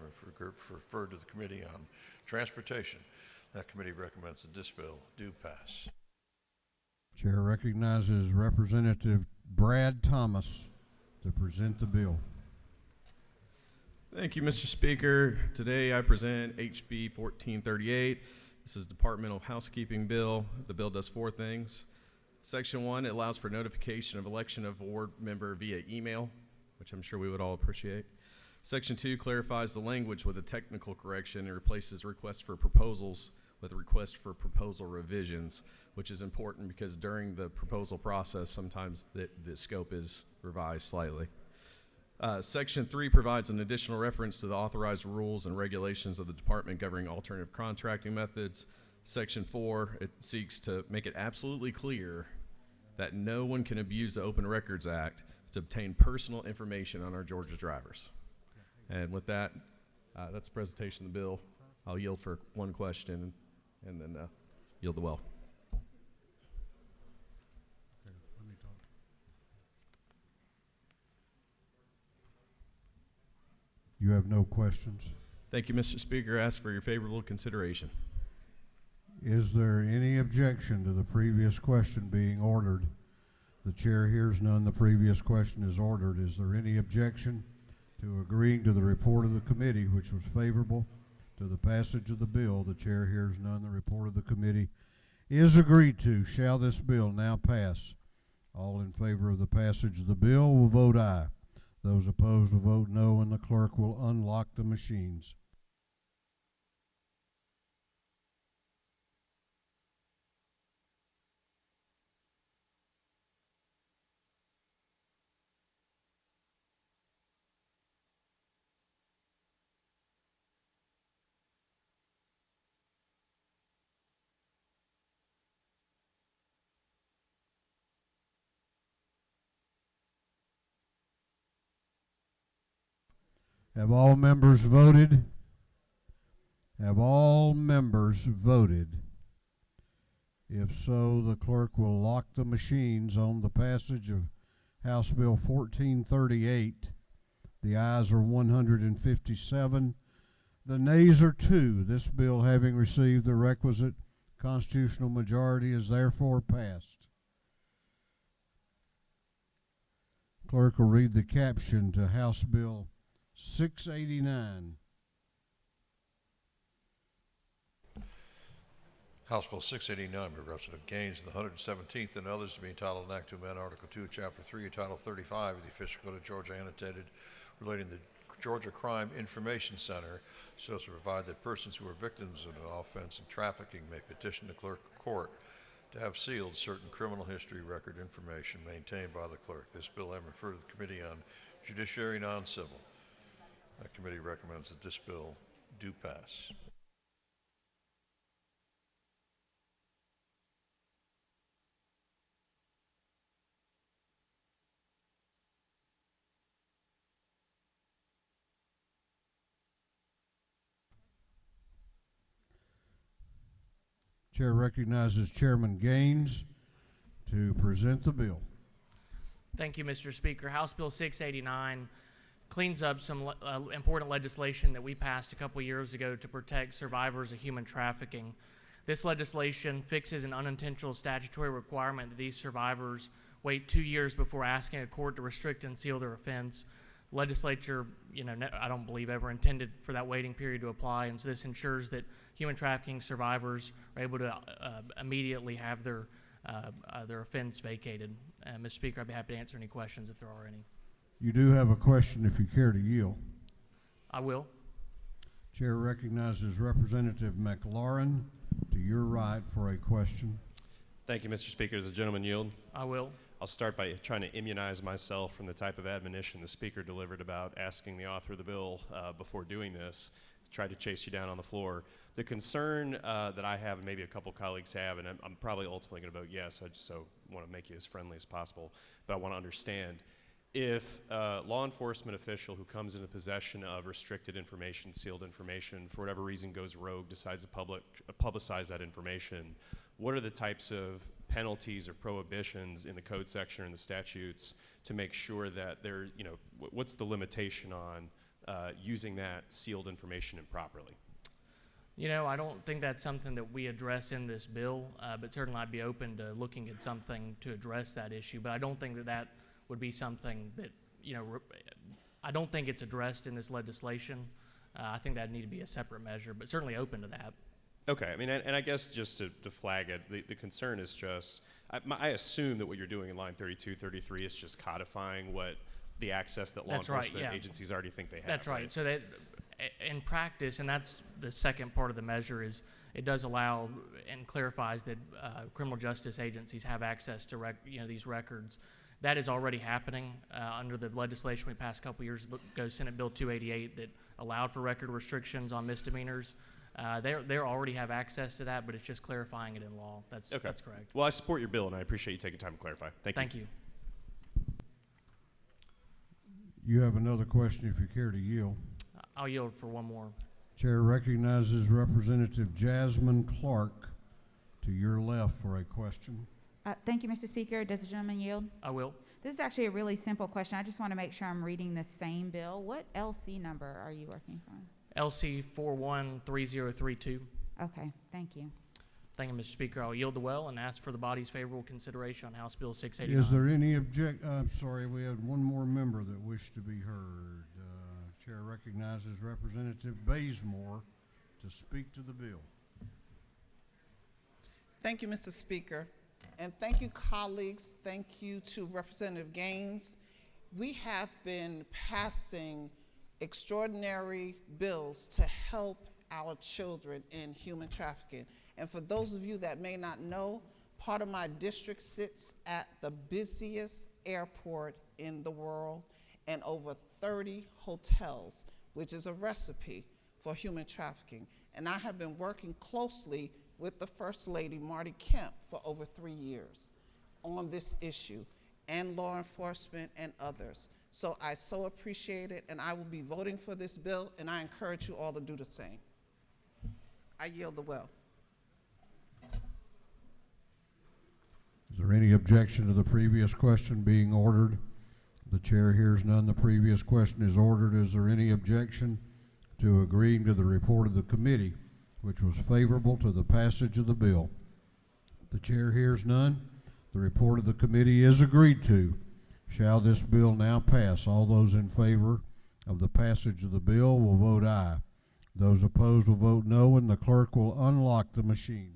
referred to the Committee on Transportation. That committee recommends that this bill do pass. Chair recognizes Representative Brad Thomas to present the bill. Thank you, Mr. Speaker. Today I present HB 1438. This is Departmental Housekeeping Bill. The bill does 4 things. Section 1, it allows for notification of election of board member via email, which I'm sure we would all appreciate. Section 2 clarifies the language with a technical correction and replaces request for proposals with request for proposal revisions, which is important because during the proposal process, sometimes the scope is revised slightly. Section 3 provides an additional reference to the authorized rules and regulations of the department governing alternative contracting methods. Section 4, it seeks to make it absolutely clear that no one can abuse the Open Records Act to obtain personal information on our Georgia drivers. And with that, that's the presentation of the bill. I'll yield for one question and then yield the well. You have no questions? Thank you, Mr. Speaker. I ask for your favorable consideration. Is there any objection to the previous question being ordered? The chair hears none. The previous question is ordered. Is there any objection to agreeing to the report of the committee, which was favorable to the passage of the bill? The chair hears none. The report of the committee is agreed to. Shall this bill now pass? All in favor of the passage of the bill will vote aye. Those opposed will vote no, and the clerk will unlock the machines. Have all members voted? Have all members voted? If so, the clerk will lock the machines on the passage of House Bill 1438. The ayes are 157. The nays are 2. This bill, having received the requisite constitutional majority, is therefore passed. Clerk will read the caption to House Bill 689. House Bill 689 by Representative Gaines, the 117th, and others to be entitled an act to amend Article 2, Chapter 3, Title 35 of the official code of Georgia annotated relating to the Georgia Crime Information Center so as to provide that persons who are victims of an offense in trafficking may petition the clerk of court to have sealed certain criminal history record information maintained by the clerk. This bill having referred to the Committee on Judiciary Non-Civil. That committee recommends that this bill do pass. Chair recognizes Chairman Gaines to present the bill. Thank you, Mr. Speaker. House Bill 689 cleans up some important legislation that we passed a couple years ago to protect survivors of human trafficking. This legislation fixes an unintentional statutory requirement that these survivors wait 2 years before asking a court to restrict and seal their offense. Legislature, I don't believe ever intended for that waiting period to apply, and so this ensures that human trafficking survivors are able to immediately have their offense vacated. Mr. Speaker, I'd be happy to answer any questions if there are any. You do have a question if you care to yield. I will. Chair recognizes Representative McLaurin to your right for a question. Thank you, Mr. Speaker. Does the gentleman yield? I will. I'll start by trying to immunize myself from the type of admonition the Speaker delivered about asking the author of the bill before doing this. Tried to chase you down on the floor. The concern that I have, and maybe a couple colleagues have, and I'm probably ultimately going to vote yes, I just want to make you as friendly as possible, but I want to understand. If a law enforcement official who comes into possession of restricted information, sealed information, for whatever reason goes rogue, decides to publicize that information, what are the types of penalties or prohibitions in the code section or in the statutes to make sure that there, what's the limitation on using that sealed information improperly? I don't think that's something that we address in this bill, but certainly I'd be open to looking at something to address that issue. But I don't think that would be something that, I don't think it's addressed in this legislation. I think that'd need to be a separate measure, but certainly open to that. Okay, and I guess just to flag it, the concern is just, I assume that what you're doing in line 32, 33 is just codifying what the access that law enforcement agencies already think they have. That's right. So that in practice, and that's the second part of the measure, is it does allow and clarifies that criminal justice agencies have access to these records. That is already happening under the legislation we passed a couple years ago, Senate Bill 288, that allowed for record restrictions on misdemeanors. They already have access to that, but it's just clarifying it in law. That's correct. Well, I support your bill, and I appreciate you taking time to clarify. Thank you. You have another question if you care to yield. I'll yield for one more. Chair recognizes Representative Jasmine Clark to your left for a question. Thank you, Mr. Speaker. Does the gentleman yield? I will. This is actually a really simple question. I just want to make sure I'm reading the same bill. What LC number are you working from? LC 413032. Okay, thank you. Thank you, Mr. Speaker. I'll yield the well and ask for the body's favorable consideration on House Bill 689. Is there any I'm sorry, we had one more member that wished to be heard. Chair recognizes Representative Bazemore to speak to the bill. Thank you, Mr. Speaker. And thank you, colleagues. Thank you to Representative Gaines. We have been passing extraordinary bills to help our children in human trafficking. And for those of you that may not know, part of my district sits at the busiest airport in the world and over 30 hotels, which is a recipe for human trafficking. And I have been working closely with the First Lady, Marty Kemp, for over 3 years on this issue, and law enforcement and others. So I so appreciate it, and I will be voting for this bill, and I encourage you all to do the same. I yield the well. Is there any objection to the previous question being ordered? The chair hears none. The previous question is ordered. Is there any objection to agreeing to the report of the committee, which was favorable to the passage of the bill? The chair hears none. The report of the committee is agreed to. Shall this bill now pass? All those in favor of the passage of the bill will vote aye. Those opposed will vote no, and the clerk will unlock the machines.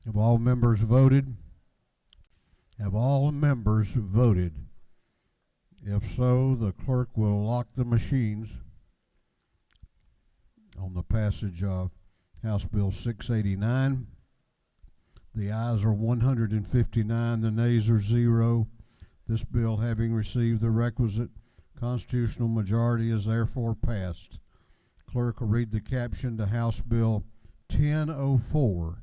Have all members voted? Have all members voted? If so, the clerk will lock the machines on the passage of House Bill 689. The ayes are 159, the nays are 0. This bill, having received the requisite constitutional majority, is therefore passed. Clerk will read the caption to House Bill 1004.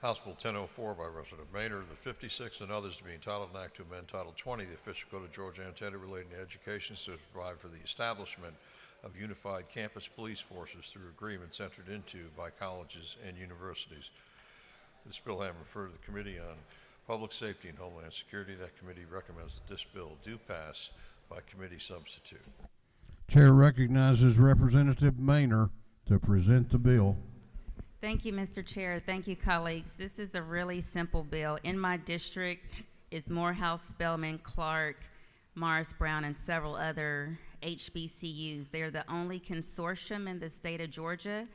House Bill 1004 by Representative Maynard, the 56th and others to be entitled an act to amend Title 20 of the official code of Georgia Annotated relating to education to provide for the establishment of unified campus police forces through agreements entered into by colleges and universities. This bill having referred to the Committee on Public Safety and Homeland Security, that committee recommends that this bill do pass by committee substitute. Chair recognizes Representative Maynard to present the bill. Thank you, Mr. Chair. Thank you, colleagues. This is a really simple bill. In my district is Morehouse, Spelman, Clark, Morris Brown, and several other HBCUs. They're the only consortium in the state of Georgia.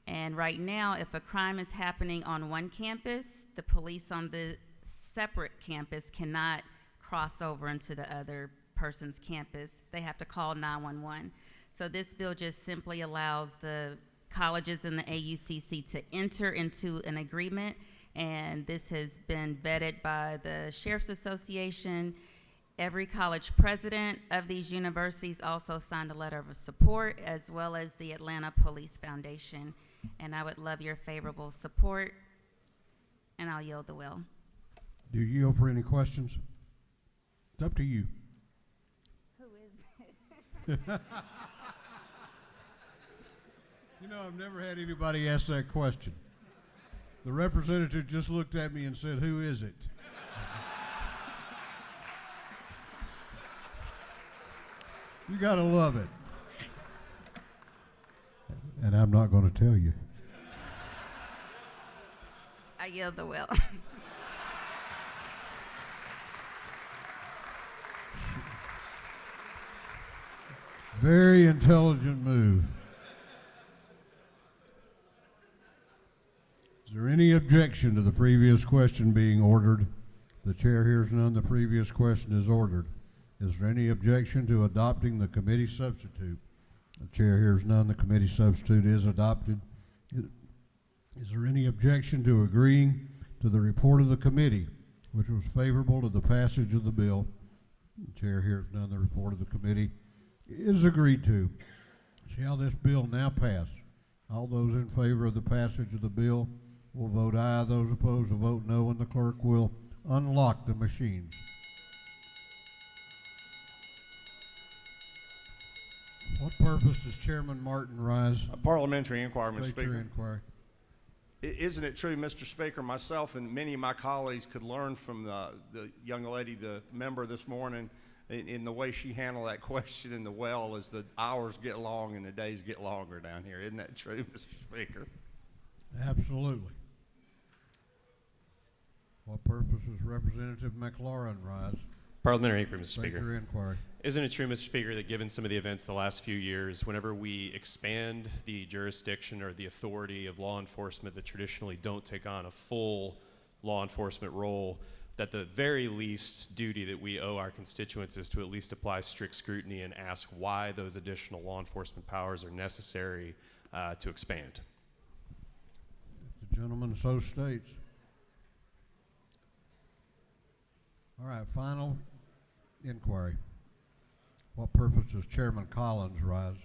And right now, if a crime is happening on one campus, the police on the separate campus cannot cross over into the other person's campus. They have to call 911. So this bill just simply allows the colleges and the AUCC to enter into an agreement, and this has been vetted by the Sheriff's Association. Every college president of these universities also signed a letter of support, as well as the Atlanta Police Foundation, and I would love your favorable support, and I'll yield the will. Do you yield for any questions? It's up to you. Who is it? You know, I've never had anybody ask that question. The representative just looked at me and said, "Who is it?" You gotta love it. And I'm not going to tell you. I yield the will. Very intelligent move. Is there any objection to the previous question being ordered? The chair hears none. The previous question is ordered. Is there any objection to adopting the committee substitute? The chair hears none. The committee substitute is adopted. Is there any objection to agreeing to the report of the committee, which was favorable to the passage of the bill? The chair hears none. The report of the committee is agreed to. Shall this bill now pass? All those in favor of the passage of the bill will vote aye. Those opposed will vote no, and the clerk will unlock the machines. What purpose does Chairman Martin rise? A parliamentary inquiry, Mr. State your Speaker. inquiry. Isn't it true, Mr. Speaker, myself and many of my colleagues could learn from the young lady, the member this morning, in the way she handled that question in the well as the hours get long and the days get longer down here. Isn't that true, Mr. Speaker? Absolutely. What purpose does Representative McLaurin rise? Parliamentary inquiry, Mr. State Speaker. your inquiry. Isn't it true, Mr. Speaker, that given some of the events the last few years, whenever we expand the jurisdiction or the authority of law enforcement that traditionally don't take on a full law enforcement role, that the very least duty that we owe our constituents is to at least apply strict scrutiny and ask why those additional law enforcement powers are necessary to expand? The gentleman so states. All right, final inquiry. What purpose does Chairman Collins rise?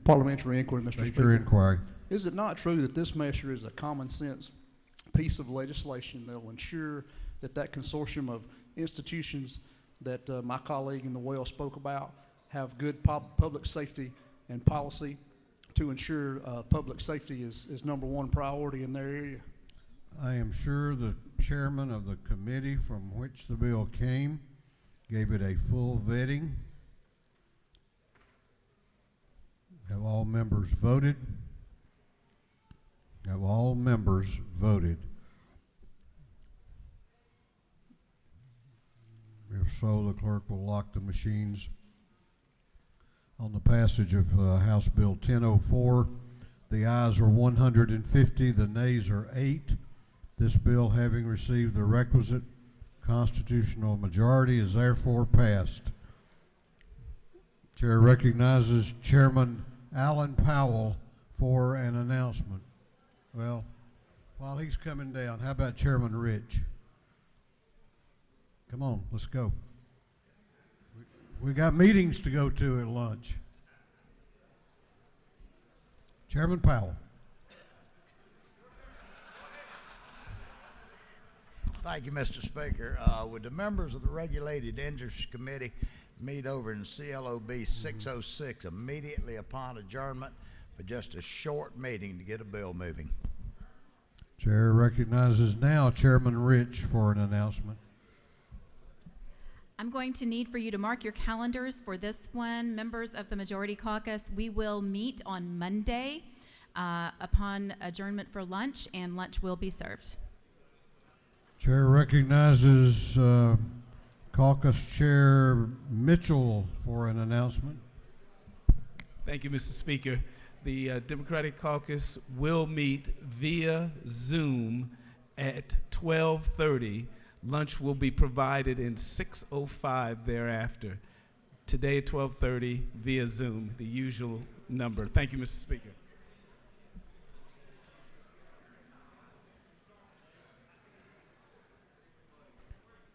Parliamentary inquiry, Mr. State Speaker. your inquiry. Is it not true that this measure is a common sense piece of legislation that will ensure that that consortium of institutions that my colleague in the well spoke about have good public safety and policy to ensure public safety is number one priority in their area? I am sure the chairman of the committee from which the bill came gave it a full vetting. Have all members voted? Have all members voted? If so, the clerk will lock the machines. On the passage of House Bill 1004, the ayes are 150, the nays are 8. This bill, having received the requisite Constitutional majority is therefore passed. Chair recognizes Chairman Alan Powell for an announcement. Well, while he's coming down, how about Chairman Rich? Come on, let's go. We got meetings to go to at lunch. Chairman Powell. Thank you, Mr. Speaker. Would the members of the Regulated Industry Committee meet over in CLOB 606 immediately upon adjournment for just a short meeting to get a bill moving? Chair recognizes now Chairman Rich for an announcement. I'm going to need for you to mark your calendars for this one. Members of the Majority Caucus, we will meet on Monday upon adjournment for lunch, and lunch will be served. Chair recognizes Caucus Chair Mitchell for an announcement. Thank you, Mr. Speaker. The Democratic Caucus will meet via Zoom at 12:30. Lunch will be provided in 6:05 thereafter. Today at 12:30 via Zoom, the usual number. Thank you, Mr. Speaker.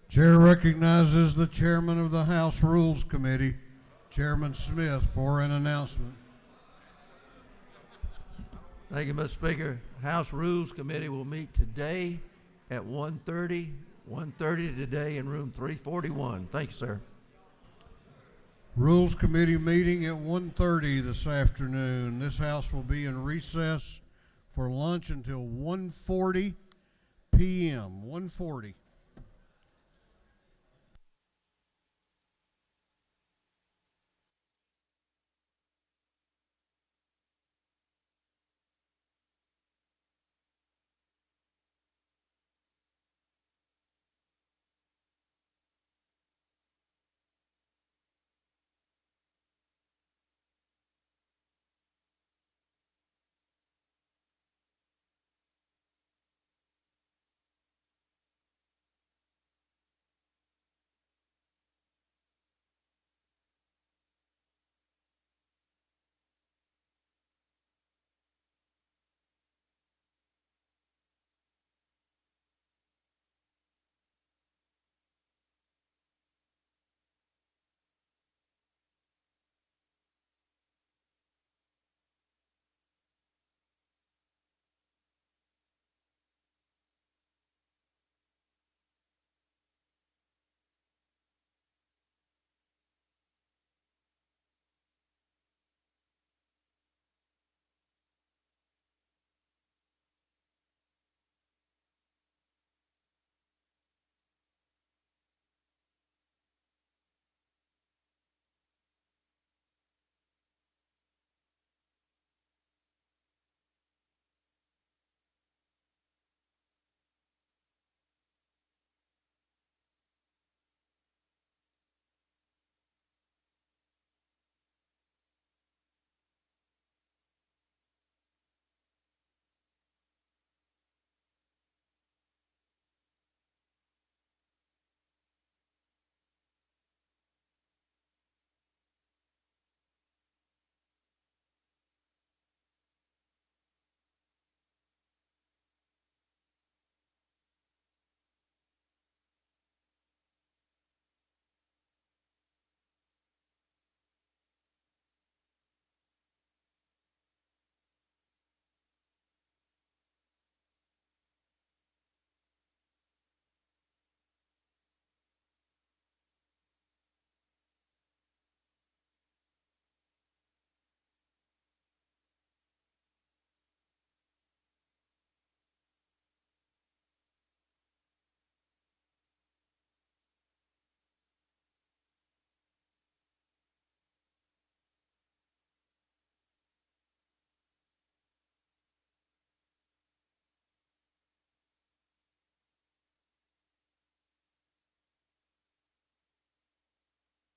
Chair recognizes the Chairman of the House Rules Committee, Chairman Smith, for an announcement. Thank you, Mr. Speaker. House Rules Committee will meet today at 1:30 today in room 341. Thank you, sir. Rules Committee meeting at 1:30 this afternoon. This House will be in recess for lunch until 1:40 p.m. 1:40.